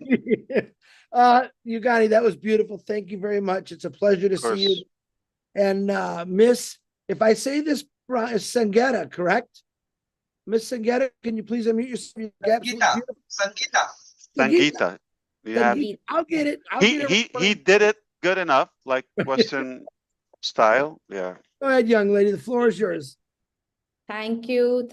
Yugani, that was beautiful. Thank you very much. It's a pleasure to see you. And Miss, if I say this, Sangeeta, correct? Miss Sangeeta, can you please unmute yourself? Sangeeta. Yeah. I'll get it. He did it good enough, like Western style. Yeah. Go ahead, young lady. The floor is yours. Thank you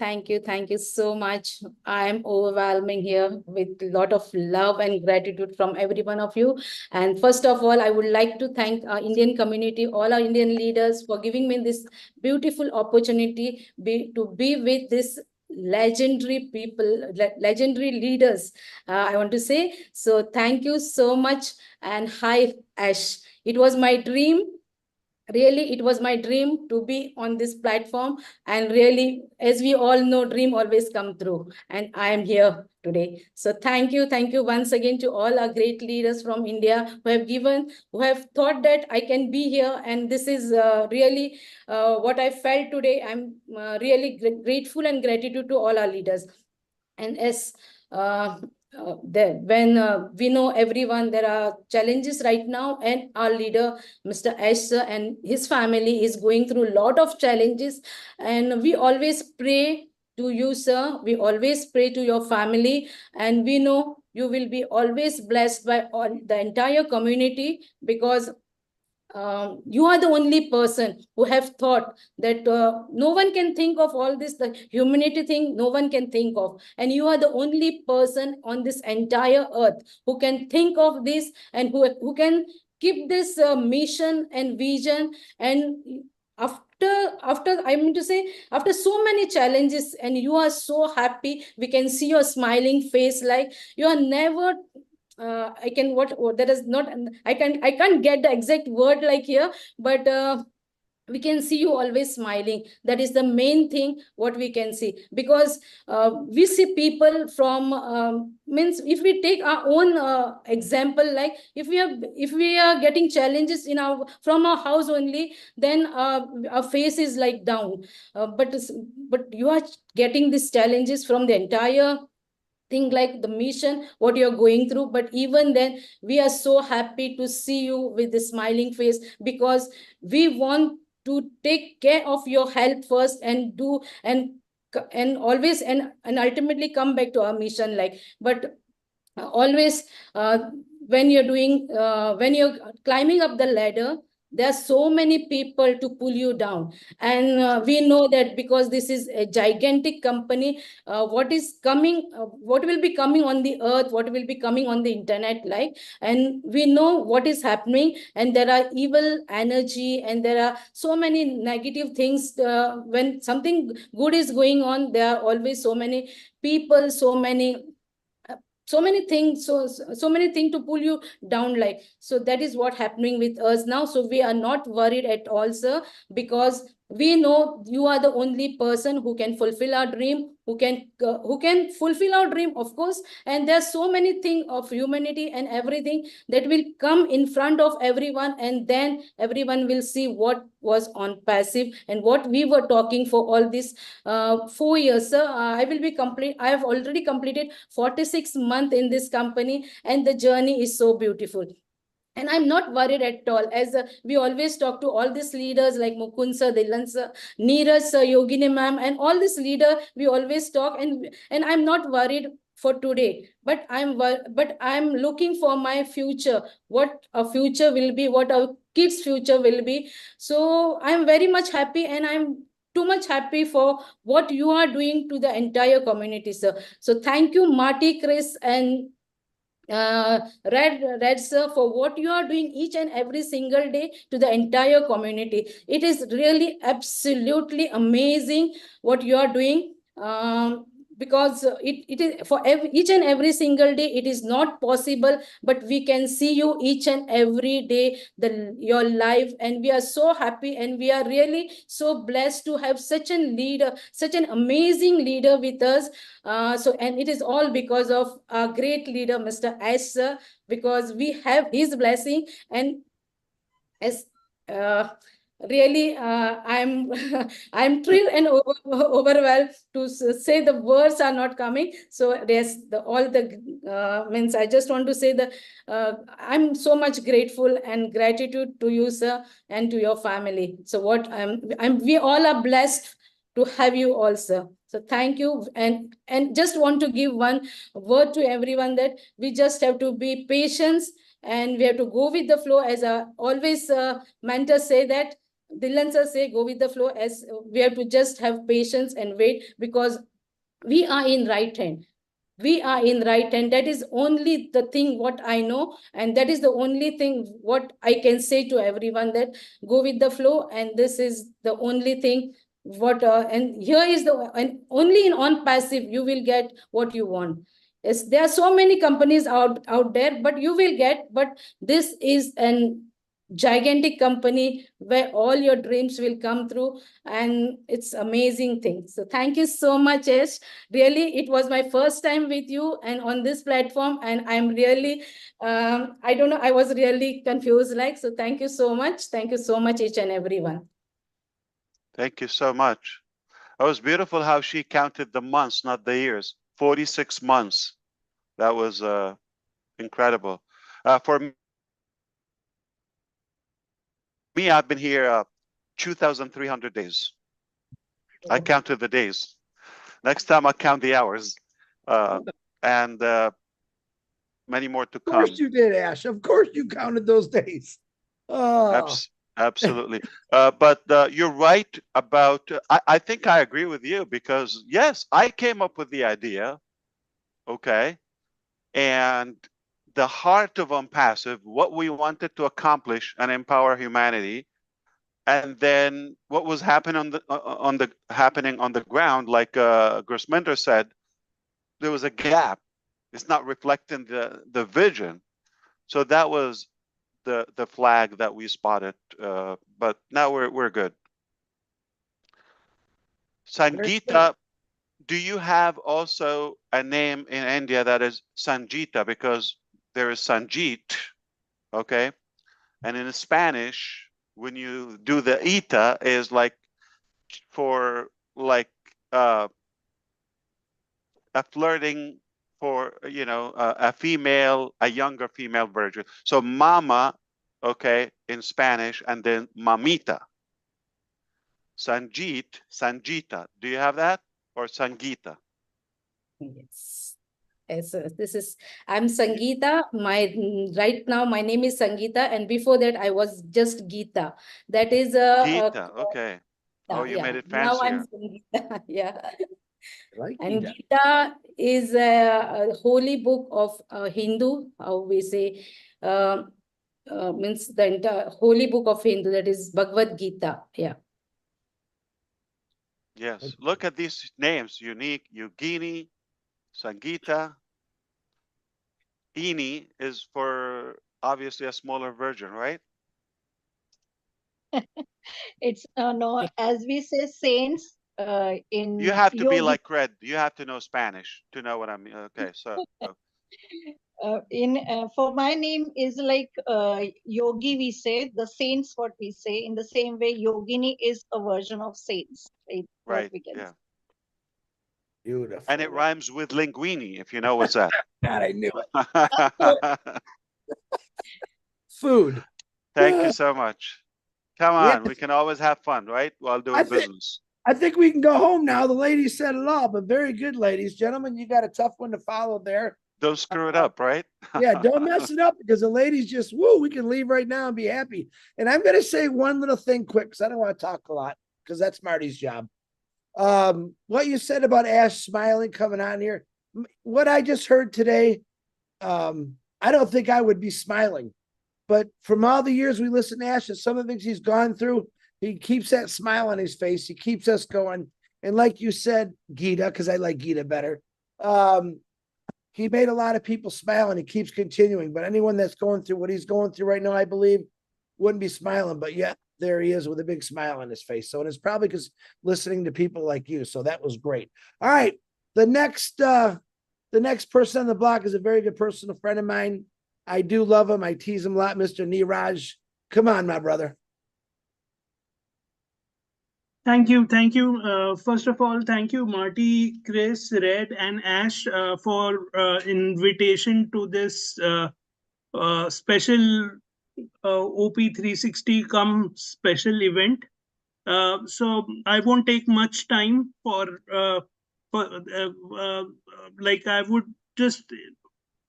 so much. I'm overwhelming here with a lot of love and gratitude from every one of you. And first of all, I would like to thank our Indian community, all our Indian leaders for giving me this beautiful opportunity to be with this legendary people, legendary leaders, I want to say. So thank you so much. And hi, Ash. It was my dream. Really, it was my dream to be on this platform, and really, as we all know, dream always come true, and I am here today. So thank you once again to all our great leaders from India who have thought that I can be here, and this is really what I felt today. I'm really grateful and gratitude to all our leaders. And as when we know everyone, there are challenges right now, and our leader, Mr. Ash and his family is going through a lot of challenges, and we always pray to you, sir. We always pray to your family, and we know you will be always blessed by all the entire community, because you are the only person who have thought that no one can think of all this, the humanity thing, no one can think of. And you are the only person on this entire earth who can think of this, and who can keep this mission and vision. And after I mean to say, after so many challenges, and you are so happy, we can see your smiling face, like you are never I can what that is not I can't get the exact word like here, but we can see you always smiling. That is the main thing what we can see, because we see people from means, if we take our own example, like if we are getting challenges in from our house only, then our face is like down, but you are getting these challenges from the entire thing, like the mission what you're going through. But even then, we are so happy to see you with the smiling face, because we want to take care of your health first, and do and always and ultimately come back to our mission, like. But always when you're climbing up the ladder, there are so many people to pull you down. And we know that because this is a gigantic company, what will be coming on the earth, what will be coming on the internet, like. And we know what is happening, and there are evil energy, and there are so many negative things. When something good is going on, there are always so many people, so many things, so many things to pull you down, like. So that is what happening with us now. So we are not worried at all, sir, because we know you are the only person who can fulfill our dream, who can fulfill our dream, of course. And there's so many things of humanity and everything that will come in front of everyone, and then everyone will see what was on passive and what we were talking for all these 4 years. Sir, I have already completed 46 months in this company, and the journey is so beautiful. And I'm not worried at all, as we always talk to all these leaders like Mukund sir, Dilan sir, Neeraj sir, Yogini ma'am, and all these leaders. We always talk, and I'm not worried for today, but I'm looking for my future. What a future will be, what our kids' future will be. So I'm very much happy, and I'm too much happy for what you are doing to the entire community, sir. So thank you, Marty, Chris, and Red sir, for what you are doing each and every single day to the entire community. It is really absolutely amazing what you are doing. Because it is for each and every single day, it is not possible, but we can see you each and every day, your life, and we are so happy, and we are really so blessed to have such a leader, such an amazing leader with us. And it is all because of our great leader, Mr. Ash sir, because we have his blessing. And as really, I'm I'm thrilled and overwhelmed to say the words are not coming. So there's all the means. I just want to say that I'm so much grateful and gratitude to you, sir, and to your family. So we all are blessed to have you all, sir. So thank you, and just want to give one word to everyone, that we just have to be patient, and we have to go with the flow, as always mentors say that. Dylan sir say, go with the flow, as we have to just have patience and wait, because we are in right hand. We are in right hand. That is only the thing what I know, and that is the only thing what I can say to everyone, that go with the flow, and this is the only thing what and here is and only in ONPASSIVE you will get what you want. Yes, there are so many companies out there, but you will get, but this is an gigantic company where all your dreams will come through, and it's amazing thing. So thank you so much, Ash. Really, it was my first time with you and on this platform, and I'm really I don't know, I was really confused, like. So thank you so much. Thank you so much, each and everyone. Thank you so much. It was beautiful how she counted the months, not the years. 46 months. That was incredible. For me, I've been here 2,300 days. I counted the days. Next time I'll count the hours. And many more to Of come. course you did, Ash. Of course you counted those days. Oh. Absolutely. But you're right about, I think I agree with you, because yes, I came up with the idea, okay? And the heart of ONPASSIVE, what we wanted to accomplish and empower humanity, and then what was happening happening on the ground, like Grisminder said, there was a gap. It's not reflecting the vision. So that was the flag that we spotted, but now we're good. Sangeeta, do you have also a name in India that is Sangeeta? Because there is Sanjeet, okay? And in Spanish, when you do the ita, is like for like a flirting for, you know, a female, a younger female version. So mama, okay, in Spanish, and then mamita. Sanjeet, Sangeeta. Do you have that? Or Sangeeta? Yes. Yes, I'm Sangeeta. Right now my name is Sangeeta, and before that I was just Geeta. That is Geeta, okay. Oh, you made it Now I'm fancier. Sangeeta. Yeah. Like And Gita. Gita is a holy book of Hindu, how we say, means the entire holy book of Hindu, that is Bhagavad Gita. Yeah. Yes, look at these names, unique, Yogini, Sangeeta. Ini is for obviously a smaller version, right? It's no, as we say, saints in You have to be yogi. like Red. You have to know Spanish to know what I mean. Okay, so For my name is like yogi. We say the saints. What we say in the same way, yogini is a version of saints. Right? What right, we can yeah. say. Beautiful. And it rhymes with linguini, if you know what's that. God, I knew it. Food. Thank you so much. Come Yeah. on, we can always have fun, right? While doing business. I think we can go home now. The ladies said it all, but very good, ladies. Gentlemen, you got a tough one to follow there. Don't screw it up, right? Yeah, don't mess it up because the ladies just, woo, we can leave right now and be happy. And I'm going to say one little thing quick because I don't want to talk a lot because that's Marty's job. What you said about Ash smiling coming on here, what I just heard today, I don't think I would be smiling. But from all the years we listen to Ash and some of the things he's gone through, he keeps that smile on his face. He keeps us going. And like you said, Gita, because I like Gita better, he made a lot of people smile and he keeps continuing. But anyone that's going through what he's going through right now, I believe, wouldn't be smiling. But yet there he is with a big smile on his face. So it's probably because listening to people like you. So that was great. All right. The next person on the block is a very good personal friend of mine. I do love him. I tease him a lot, Mr. Neeraj. Come on, my brother. Thank you. Thank you. First of all, thank you, Marty, Chris, Red, and Ash for invitation to this special OP360 come special event. So I won't take much time like I would just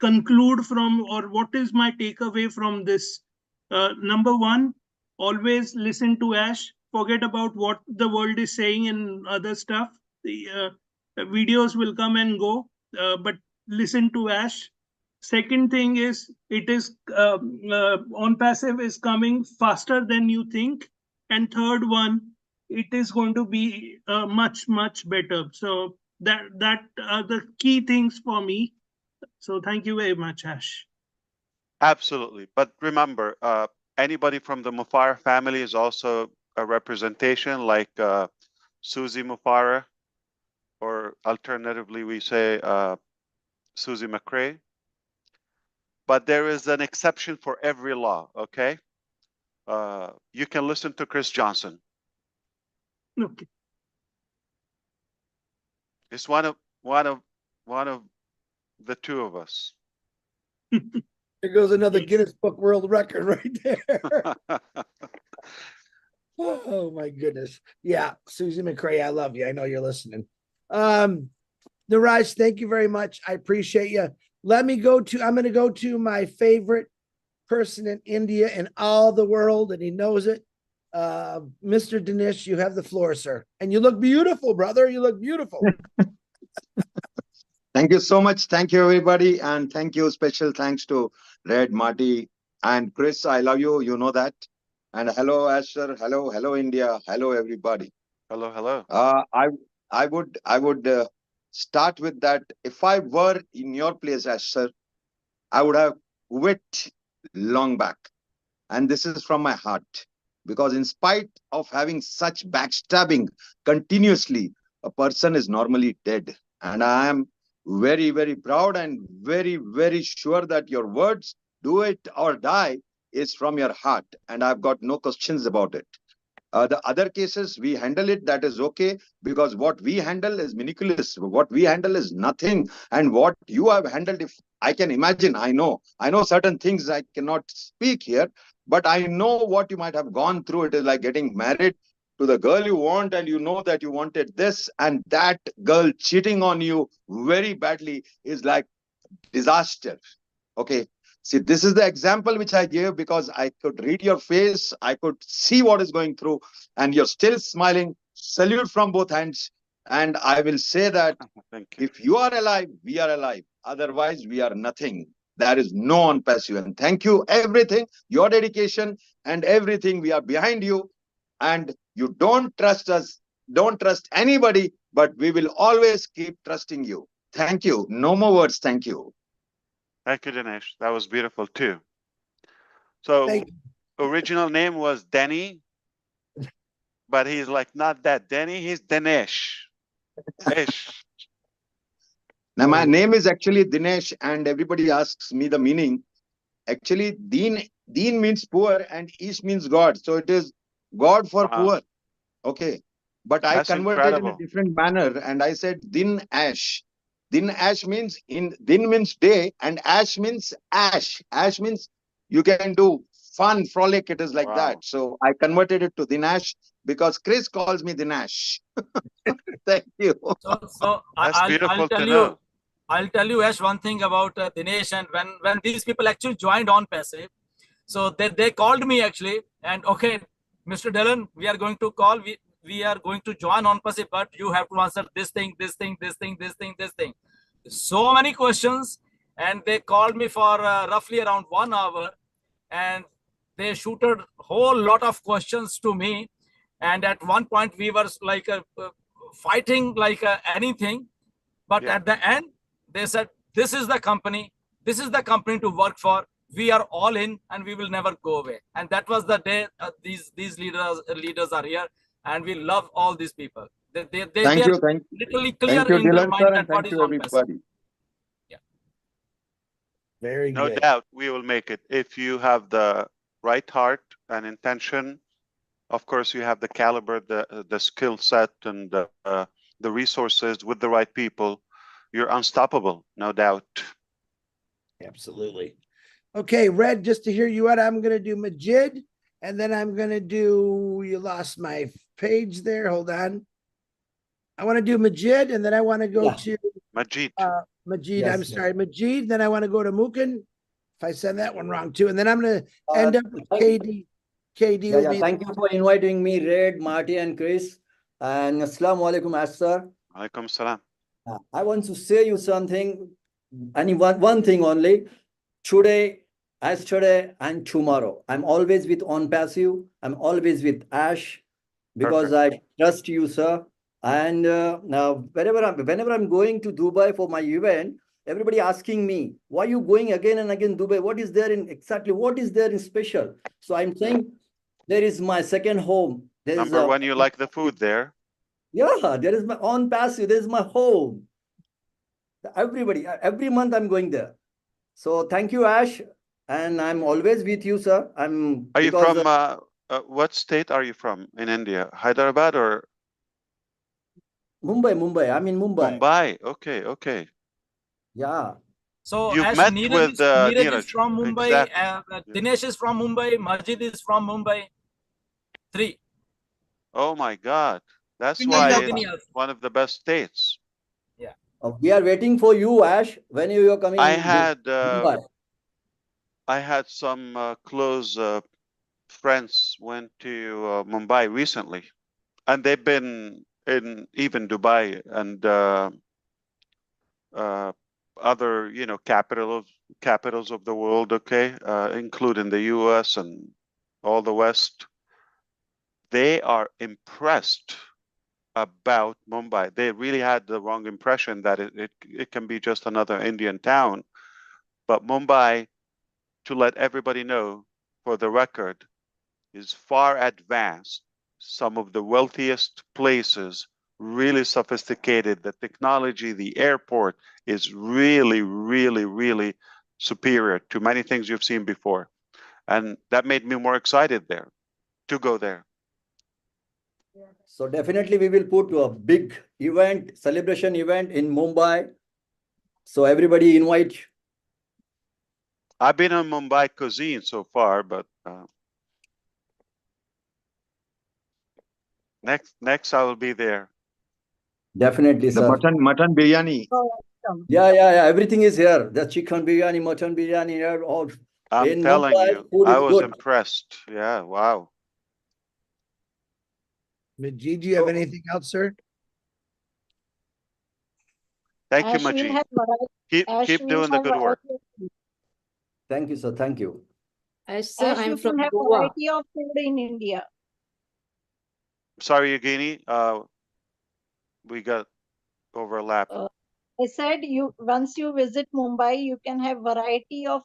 conclude from, or what is my takeaway from this. Number one, always listen to Ash. Forget about what the world is saying and other stuff. The videos will come and go, but listen to Ash. Second thing is, it is ONPASSIVE is coming faster than you think. And third one, it is going to be much, much better. So that are the key things for me. So thank you very much, Ash. Absolutely. But remember, anybody from the Mufara family is also a representation, like Susie Mufara, or alternatively, we say Susie McCrae. But there is an exception for every law, okay? You can listen to Chris Johnson. Okay. It's one of the two of us. There goes another Guinness Book World Record right there. Oh my goodness. Yeah, Susie McCrae, I love you. I know you're listening. Neeraj, thank you very much. I appreciate you. I'm going to go to my favorite person in India and all the world, and he knows it. Mr. Dinesh, you have the floor, sir. And you look beautiful, brother. You look beautiful. Thank you so much. Thank you, everybody. And thank you. Special thanks to Red, Marty, and Chris. I love you. You know that. And hello, Asher. Hello, India. Hello, everybody. Hello. I would start with that. If I were in your place, Asher, I would have quit long back. And this is from my heart. Because in spite of having such backstabbing continuously, a person is normally dead. And I am very, very proud and very, very sure that your words, do it or die, is from your heart. And I've got no questions about it. The other cases, we handle it, that is okay, because what we handle is miraculous. What we handle is nothing. And what you have handled, if I can imagine, I know certain things I cannot speak here, but I know what you might have gone through. It is like getting married to the girl you want, and you know that you wanted this, and that girl cheating on you very badly is like disaster. Okay. See, this is the example which I gave because I could read your face. I could see what is going through, and you're still smiling. Salute from both hands. And I will say that if you are alive, we are alive. Otherwise, we are nothing. There is no ONPASSIVE. And thank you, everything, your dedication and everything. We are behind you. And you don't trust us. Don't trust anybody, but we will always keep trusting you. Thank you. No more words. Thank you. Thank you, Dinesh. That was beautiful too. So original name was Denny but he's like, not that Denny, he's Dinesh. Ish. Now, my name is actually Dinesh, and everybody asks me the meaning. Actually, Deen means poor, and Ish means God. So it is God for Wow. poor. Okay. But I That's converted in a incredible. different manner, and I said Din Ash. Din Ash means Din means day, and Ash means ash. Ash means you can do fun, frolic. It is like Wow. that. So I converted it to Dinash because Chris calls me Dinash. Thank you. So That's I'll beautiful tell to you. know. I'll tell you, Ash, one thing about Dinesh, and when these people actually joined ONPASSIVE, so they called me actually, and okay, Mr. Dylan, we are going to call, we are going to join ONPASSIVE, but you have to answer this thing, this thing, this thing, this thing, this thing. So many questions, and they called me for roughly around 1 hour, and they shooted whole lot of questions to me, and at one point we were like fighting like anything. But Yeah. at the end, they said, this is the company to work for. We are all in, and we will never go away. And that was the day these leaders are here, and we love all these people. They Thank are you. literally clear Thank you, in their Dylan, mind sir, that and what thank is you, ONPASSIVE. everybody. Very No good. doubt we will make it if you have the right heart and intention. Of course, you have the caliber, the skill set, and the resources with the right people. You're unstoppable, no doubt. Absolutely. Okay, Red, just to hear you out, I'm going to do Majid, and then I'm going to do, you lost my page there. Hold on. I want to do Majid, and then I want to go to Majid. Majid. Yes, I'm yes. sorry, Majid. Then I want to go to Mukin, if I said that one wrong too. And then I'm going to end up with thank- KD. KD Yeah, will yeah. be. Thank you for inviting me, Red, Marty, and Chris. And Assalamu alaikum, Ash sir. Alaikum salam. I want to say you something, one thing only. Today, yesterday, and tomorrow. I'm always with ONPASSIVE. I'm always with Ash because I trust you, sir. And now, whenever I'm going to Dubai for my event, everybody asking me, why are you going again and again Dubai? What is there in special? So I'm saying there is my second home. There is Number one, you like the food there. yeah, there is my ONPASSIVE. There is my home. Everybody, every month I'm going there. So thank you, Ash, and I'm always with you, sir. Are you from what state are you from in India? Hyderabad or Mumbai? I'm in Mumbai. Mumbai? Okay, okay. Yeah. So You've Ash, met Neeraj with Neeraj is Neeraj. from Mumbai, Exactly. Dinesh is from Mumbai, Majid is from Mumbai. 3. Oh my God. That's Three why Yogini it's also. one of the best states. Yeah. We are waiting for you, Ash, when you are coming. I in had Mumbai. some close friends went to Mumbai recently, and they've been in even Dubai and other, capitals of the world, okay, including the US and all the West. They are impressed about Mumbai. They really had the wrong impression that it can be just another Indian town. But Mumbai, to let everybody know, for the record, is far advanced. Some of the wealthiest places, really sophisticated. The technology, the airport is really, really, really superior to many things you've seen before. And that made me more excited there to go there. So definitely we will put a big event, celebration event in Mumbai. So everybody invite. I've been on Mumbai cuisine so far, but next I will be there. Definitely, The sir. mutton biryani. Yeah. Everything is here. The chicken biryani, mutton biryani here. All I'm in telling Mumbai, you, food I is was good. impressed. Yeah, wow. Majid, do you have anything else, sir? Thank you, Ash will Majid. have variety. Keep doing the good work. Thank you, sir. Thank you. Ash, sir, Ash, I'm you from can have Goa. variety of food in India. Sorry, Yogini, we got overlapped. I said once you visit Mumbai, you can have variety of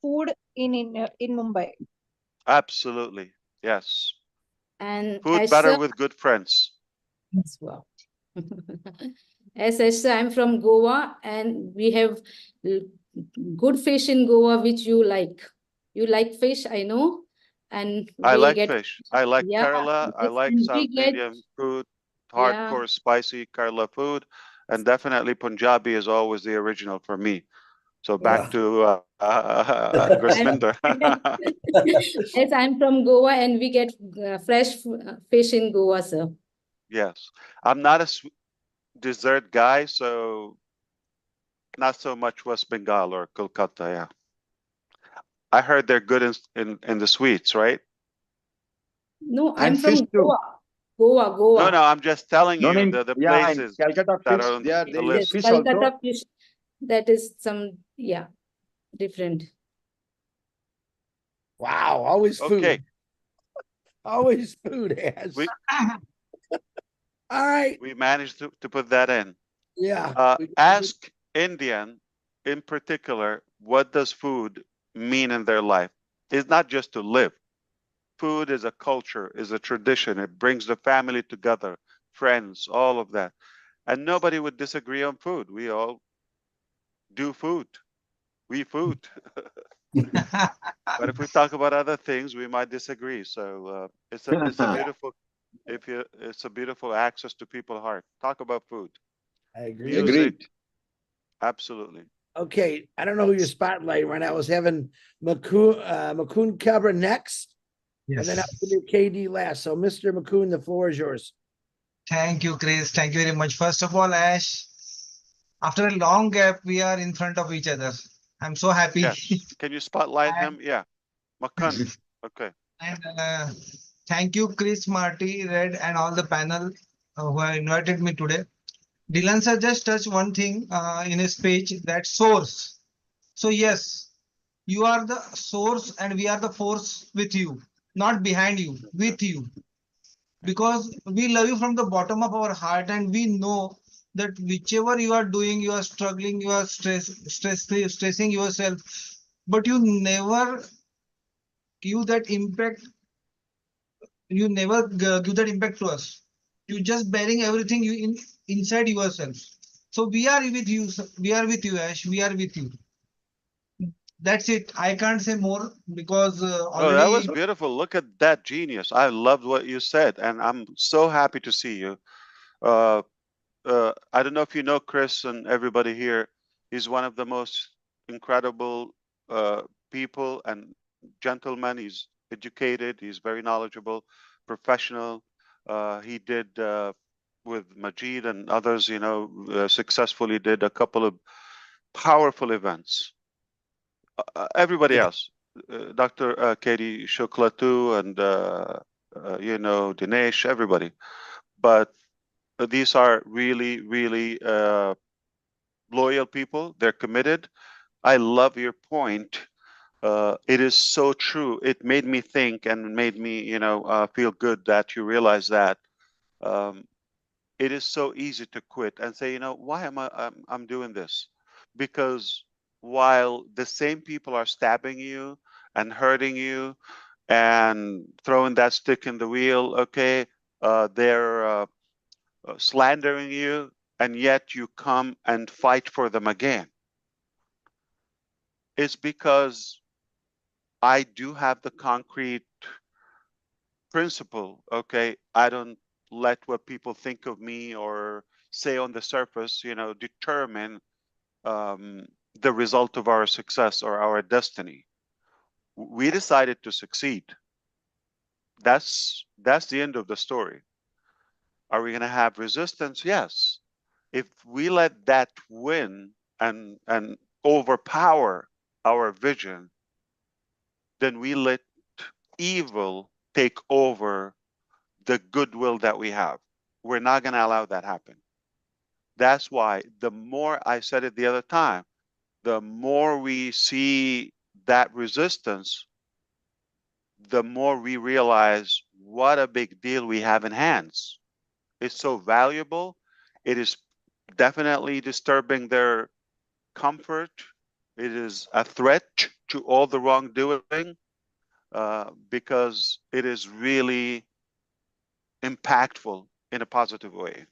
food in Mumbai. Absolutely, yes. And Food Ash better sir with good friends. as well. As Ash sir, I'm from Goa, and we have l- good fish in Goa, which you like. You like fish, I know, and I we like get, fish. I like yeah, Kerala. I yes, like and South we get, Indian food, yeah. hardcore spicy Kerala food, and definitely Punjabi is always the original for me. So back to And Grisvinder. as I'm from Goa, and we get fresh fish in Goa, sir. Yes, I'm not a dessert guy, so not so much West Bengal or Kolkata. Yeah, I heard they're good in the sweets, right? No, I'm And fish from too. Goa, No, Goa. no, I'm just telling No, no, you the yeah, in places Calcutta that fish, are on they the use Yes, list. fish also. Kolkata fish. That is some, yeah, different. Wow, always food. Okay, Always food, Ash. we All right. we managed to put that in. Yeah. Ask Indian in particular, what does food mean in their life? It's not just to live. Food is a culture, is a tradition. It brings the family together, friends, all of that. And nobody would disagree on food. We all do food. We food. But if we talk about other things, we might disagree. So it's a beautiful it's a beautiful access to people's heart. Talk about food, I agree. music, Agreed. absolutely. Okay. I don't know who your spotlight right now. I was having Makun Cabra next, and then I was gonna do KD last. So, Mr. Makun, the floor is yours. Thank you, Chris. Thank you very much. First of all, Ash, after a long gap, we are in front of each other. I'm so happy. Yes. Can you spotlight him? Yeah. Makan. Okay. And thank you, Chris, Marty, Red, and all the panel who have invited me today. Dylan sir just touched one thing in his speech, that source. So yes, you are the source and we are the force with you, not behind you, with you. Because we love you from the bottom of our heart, and we know that whichever you are doing, you are struggling, you are stressing yourself, but you never give that impact. You never give that impact to us. You just bearing everything you inside yourself. So we are with you. We are with you, Ash. We are with you. That's it. I can't say more because Oh, that was already. beautiful. Look at that genius. I loved what you said, and I'm so happy to see you. Uh, I don't know if you know Chris and everybody here. He's one of the most incredible people and gentlemen. He's educated. He's very knowledgeable, professional. He did with Majid and others, successfully did a couple of powerful events. Everybody else, Dr. Katie Shukla too, and Dinesh, everybody. But these are really, really loyal people. They're committed. I love your point. It is so true. It made me think and made me, feel good that you realize that it is so easy to quit and say, why am I'm doing this? Because while the same people are stabbing you and hurting you and throwing that stick in the wheel, okay, they're slandering you, and yet you come and fight for them again. It's because I do have the concrete principle, okay? I don't let what people think of me or say on the surface, determine the result of our success or our destiny. We decided to succeed. That's the end of the story. Are we going to have resistance? Yes. If we let that win and overpower our vision, then we let evil take over the goodwill that we have. We're not going to allow that happen. That's why the more, I said it the other time, the more we see that resistance, the more we realize what a big deal we have in hands. It's so valuable. It is definitely disturbing their comfort. It is a threat to all the wrongdoing because it is really impactful in a positive way.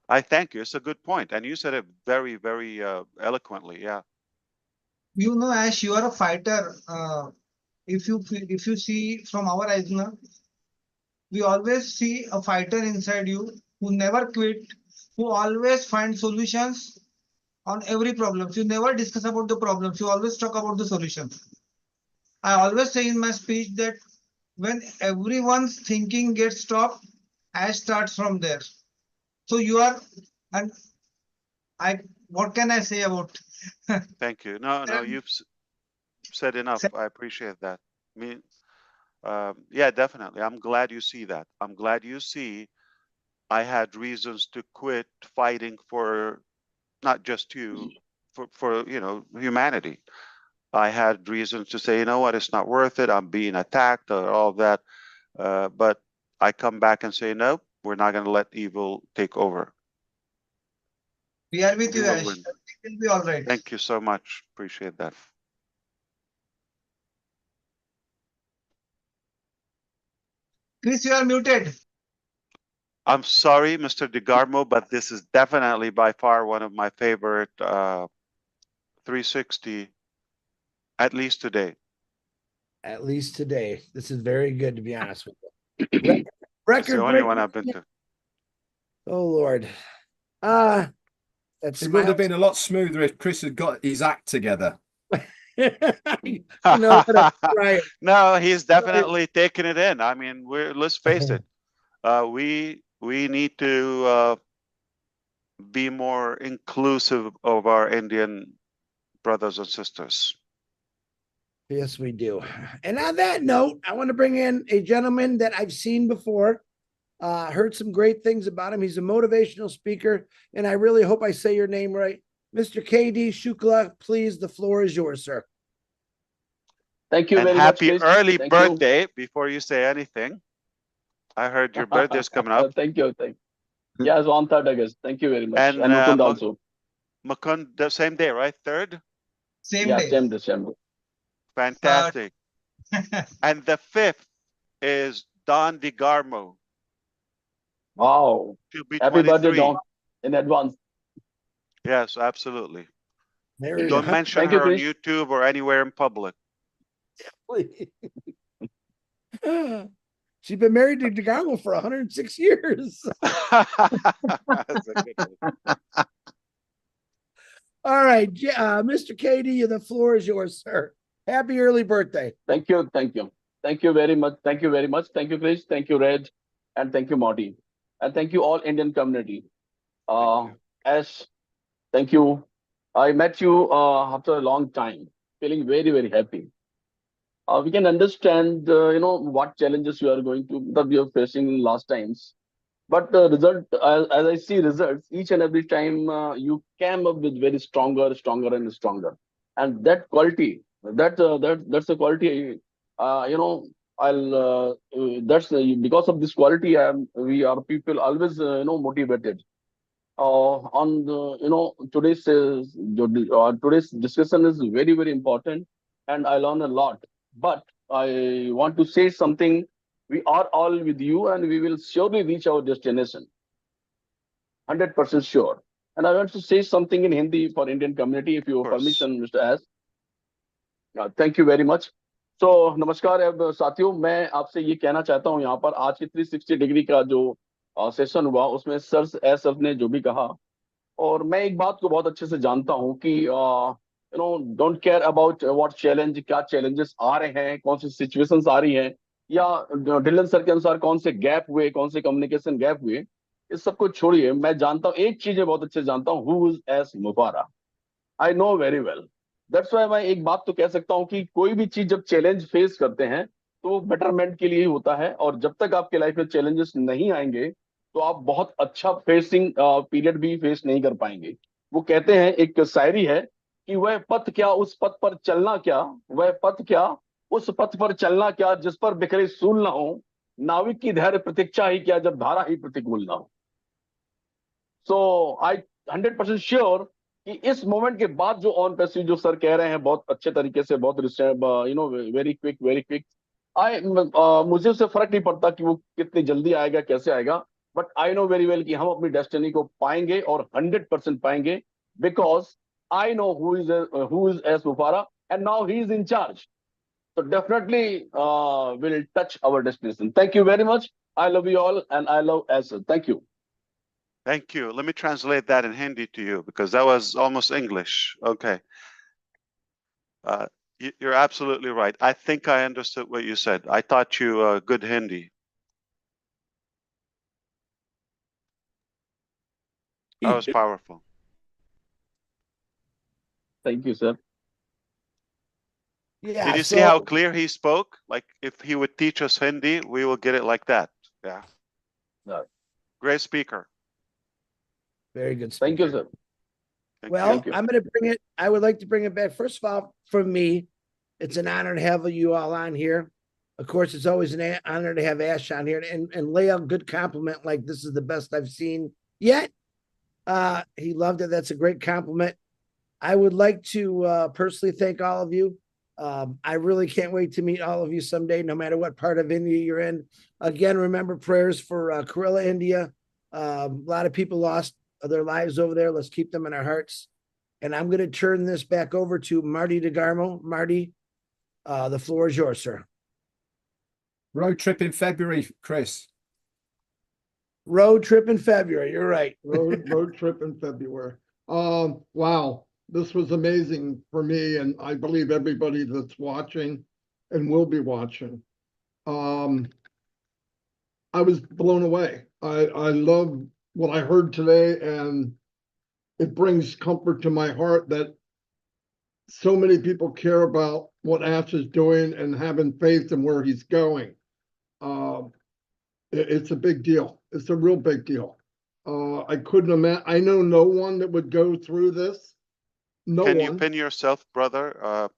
I thank you. It's a good point, and you said it very, very eloquently. Yeah. You know, Ash, you are a fighter. If you see from our eyes now, we always see a fighter inside you who never quit, who always find solutions on every problem. You never discuss about the problems. You always talk about the solutions. I always say in my speech that when everyone's thinking gets stopped, Ash starts from there. So you are, and what can I say about? Thank you. No, you've said enough. I appreciate that. I mean, yeah, definitely. I'm glad you see that. I'm glad you see I had reasons to quit fighting for not just you, for humanity. I had reasons to say, you know what, it's not worth it. I'm being attacked or all of that. But I come back and say, no, we're not going to let evil take over. We are with We you, will Ash. win. It will be all right. Thank you so much. Appreciate that. Chris, you are muted. I'm sorry, Mr. DeGarmo, but this is definitely by far one of my favorite 360, at least today. At least today. This is very good, to be honest with you. It's Record the only break. one I've been to. Oh Lord. That's It would have been a lot smoother if Chris had got his act together. Right. No, he's definitely taking it in. I mean, let's face it. We need to be more inclusive of our Indian brothers and sisters. Yes, we do. And on that note, I want to bring in a gentleman that I've seen before. Heard some great things about him. He's a motivational speaker, and I really hope I say your name right. Mr. KD Shukla, please, the floor is yours, sir. Thank you And very much, happy Chris. early Thank birthday before you say anything. I heard your birthday's coming up. Thank you. Yes, on 3rd August. Thank you very much. And Mukund also. Mukund, the same day, right? 3rd? Same Yeah, day. same December. Fantastic. And the 5th is Don DeGarmo. Wow. She'll be Happy birthday, 23. Don, in advance. Yes, absolutely. There Don't mention Thank you, her on Chris. YouTube or anywhere in public. She's been married to DeGarmo for 106 years. That's a good one. All right, Mr. KD, the floor is yours, sir. Happy early birthday. Thank you. Thank you. Thank you very much. Thank you very much. Thank you, Chris. Thank you, Red. And thank you, Marty. And thank you all Indian community. As thank you. I met you after a long time, feeling very, very happy. We can understand, what challenges you are going to, that we are facing in last times. But the result, as I see results, each and every time you came up with very stronger and stronger. And that quality, that's the quality, that's because of this quality, we are people always, motivated. On the, today's discussion is very, very important, and I learn a lot. But I want to say something. We are all with you, and we will surely reach our destination. 100% sure. And I want to say something in Hindi for Indian community, if you have permission, Mr. S. Thank you very much. So, नमस्कार अब साथियों, मैं आपसे ये कहना चाहता हूँ यहाँ पर आज की 360 डिग्री का जो सेशन हुआ उसमें सर ने जो भी कहा, और मैं एक बात को बहुत अच्छे से जानता हूँ कि don't care about what challenge, क्या चैलेंजेस आ रहे हैं, कौन सी सिचुएशंस आ रही हैं, या डिलन सर के अनुसार कौन से गैप हुए, कौन से कम्युनिकेशन गैप हुए, इस सब को छोड़िए। मैं जानता हूँ, एक चीज बहुत अच्छे से जानता हूँ, who is S Mufara. I know very well. That's why मैं एक बात तो कह सकता हूँ कि कोई भी चीज जब चैलेंज फेस करते हैं तो बेटरमेंट के लिए ही होता है, और जब तक आपके लाइफ में चैलेंजेस नहीं आएंगे तो आप बहुत अच्छा फेसिंग पीरियड भी फेस नहीं कर पाएंगे। वो कहते हैं, एक शायरी है कि वह पथ क्या उस पथ पर चलना क्या, वह पथ क्या उस पथ पर चलना क्या, जिस पर बिखरे सूल ना हो, नाविक की धैर्य प्रतीक्षा ही क्या, जब धारा ही प्रतिकूल ना हो। सो आई 100% श्योर कि इस मोमेंट के बाद जो ऑन पैसिव जो सर कह रहे हैं बहुत अच्छे तरीके से, बहुत वेरी क्विक, मुझे उससे फर्क नहीं पड़ता कि वो कितनी जल्दी आएगा, कैसे आएगा, but I know very well कि हम अपनी डेस्टिनी को पाएंगे और 100% पाएंगे, because I know who is S Mufara and now he is in charge. So definitely will touch our destination. Thank you very much. I love you all and I love Asad. Thank you. Thank you. Let me translate that in Hindi to you because that was almost English. Okay. You're absolutely right. I think I understood what you said. I taught you good Hindi. That was powerful. Thank you, sir. Yeah. Did you see how clear he spoke? Like if he would teach us Hindi, we will get it like that. Yeah. No. Great speaker. Very good speaker. Thank you, sir. Well, Thank you. I'm going to bring it. I would like to bring it back. First of all, for me, it's an honor to have you all on here. Of course, it's always an honor to have Ash on here and lay a good compliment like this is the best I've seen yet. He loved it. That's a great compliment. I would like to personally thank all of you. I really can't wait to meet all of you someday, no matter what part of India you're in. Again, remember prayers for Kerala, India. A lot of people lost their lives over there. Let's keep them in our hearts. And I'm going to turn this back over to Marty DeGarmo. Marty, the floor is yours, sir. Road trip in February, Chris. Road trip in February. You're right. Road trip in February. Wow. This was amazing for me, and I believe everybody that's watching and will be watching. I was blown away. I love what I heard today, and it brings comfort to my heart that so many people care about what Ash is doing and having faith in where he's going. It's a big deal. It's a real big deal. I couldn't imagine. I know no one that would go through this. No Can one. you pin yourself, brother?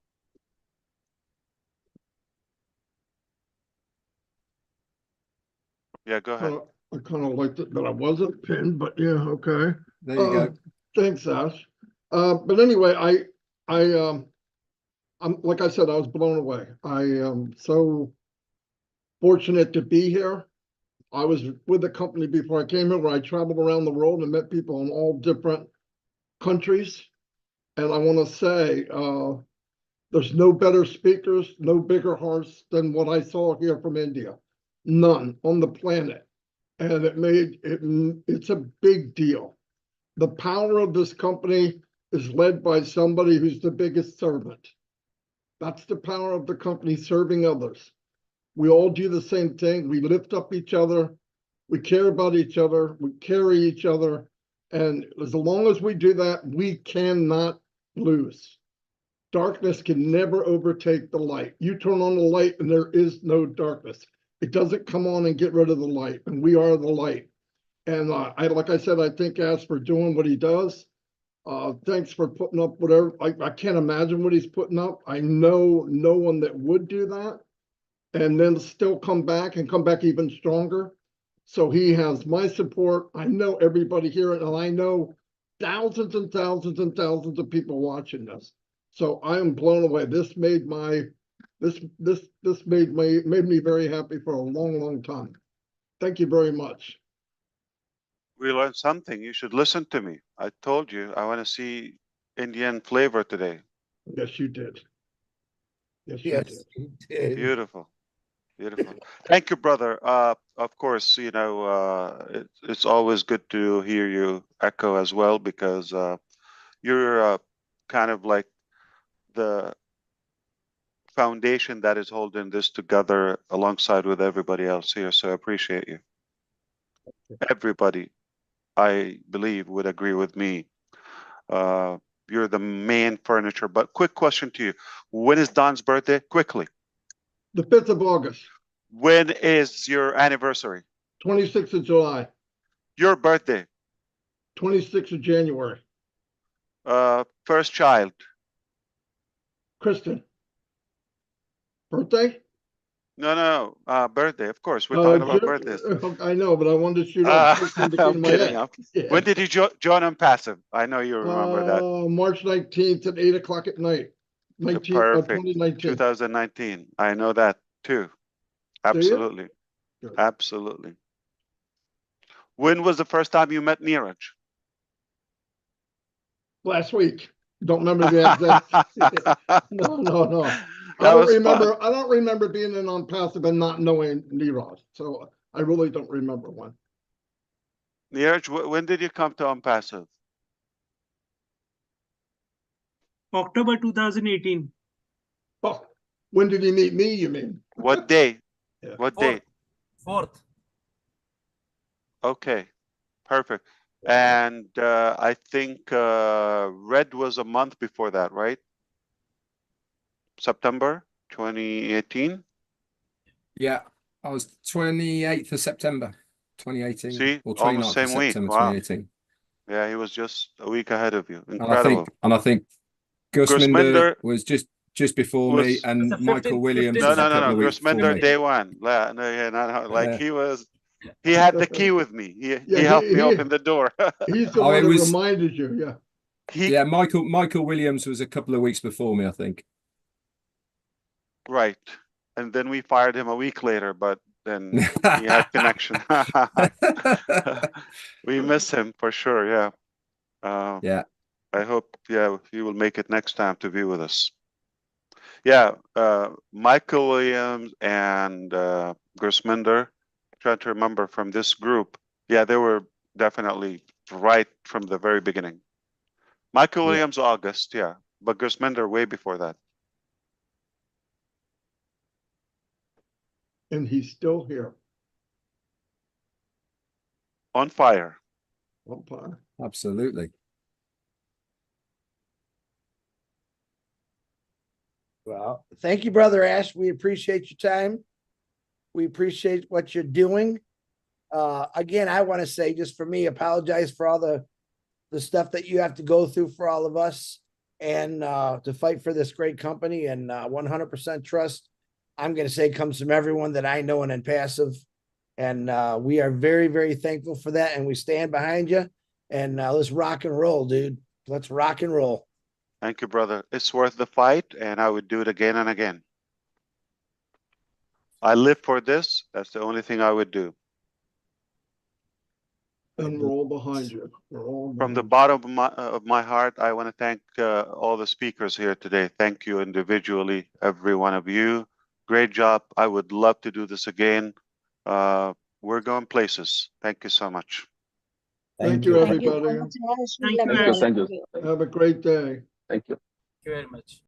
Yeah, go ahead. I kind of liked it that I wasn't pinned, but yeah, okay. There you go. Thanks, Ash. But anyway, I'm like I said, I was blown away. I am so fortunate to be here. I was with the company before I came here, where I traveled around the world and met people in all different countries. And I want to say, there's no better speakers, no bigger hearts than what I saw here from India. None on the planet. And it's a big deal. The power of this company is led by somebody who's the biggest servant. That's the power of the company, serving others. We all do the same thing. We lift up each other. We care about each other. We carry each other. And as long as we do that, we cannot lose. Darkness can never overtake the light. You turn on the light and there is no darkness. It doesn't come on and get rid of the light, and we are the light. And like I said, I thank Ash for doing what he does. Thanks for putting up whatever. I can't imagine what he's putting up. I know no one that would do that and then still come back even stronger. So he has my support. I know everybody here, and I know thousands and thousands and thousands of people watching this. So I am blown away. This made me very happy for a long, long time. Thank you very much. We learned something. You should listen to me. I told you I want to see Indian flavor today. Yes, you did. Yes, Yes, you did. you did. Beautiful. Beautiful. Thank you, brother. Of course, you know, it's always good to hear you echo as well, because you're kind of like the foundation that is holding this together alongside with everybody else here. So I appreciate you. Everybody, I believe, would agree with me. You're the main furniture. But quick question to you. When is Don's birthday? Quickly. The 5th of August. When is your anniversary? 26th of July. Your birthday? 26th of January. First child? Kristen. Birthday? No, birthday. Of course, we're talking about birthdays. I know, but I wanted to shoot up. I'm kidding. Yeah. When did you join ONPASSIVE? I know you remember that. March 19th at 8 o'clock at night. Perfect. 2019. 2019. I know that too. Absolutely. Good. Absolutely. When was the first time you met Neeraj? Last week. Don't remember the exact. No. That was I fun. don't remember being in ONPASSIVE and not knowing Neeraj. So I really don't remember one. Neeraj, when did you come to ONPASSIVE? October 2018. Oh, when did he meet me, you mean? What day? Yeah. What Fourth. date? Fourth. Okay, perfect. And I think Red was a month before that, right? September 2018. Yeah, I was 28th of September 2018. See, Or almost 29th of same week. September Wow. 2018. Yeah, he was just a week ahead of you. And Incredible. I think Gurusminder was just before me, was and It's a Michael 15th Williams no, was no, a no, couple no. of weeks before Gurusminder me. day one. No, yeah, no, like Yeah. he had the key with me. He Yeah, helped me open the door. He's the Oh, one it that was- reminded you. Yeah. Yeah, Michael Williams was a couple of weeks before me, I think. Right. And then we fired him a week later, but then he had connection. We miss him for sure. Yeah. Yeah. I hope, yeah, he will make it next time to be with us. Yeah. Michael Williams and Gurusminder, trying to remember from this group. Yeah, they were definitely right from the very beginning. Michael Yeah. Williams, August, yeah. But Gurusminder way before that. And he's still here. On fire. Umpire. Absolutely. Well, thank you, Brother Ash. We appreciate your time. We appreciate what you're doing. Again, I want to say, just for me, apologize for all the stuff that you have to go through for all of us, and to fight for this great company, and 100% trust, I'm going to say, comes from everyone that I know in ONPASSIVE. And we are very, very thankful for that. And we stand behind you. And let's rock and roll, dude. Let's rock and roll. Thank you, brother. It's worth the fight, and I would do it again and again. I live for this. That's the only thing I would do. And we're all behind you. We're all From the behind bottom of my heart, I want to thank all the speakers here today. Thank you individually, every one of you. Great job. I would love to do this again. We're going places. Thank you so much. you. Thank you, Thank you so everybody. much, Ash. We Thank love you, you Ash. all. Thank you. Have a great day. Thank you. Thank you very much.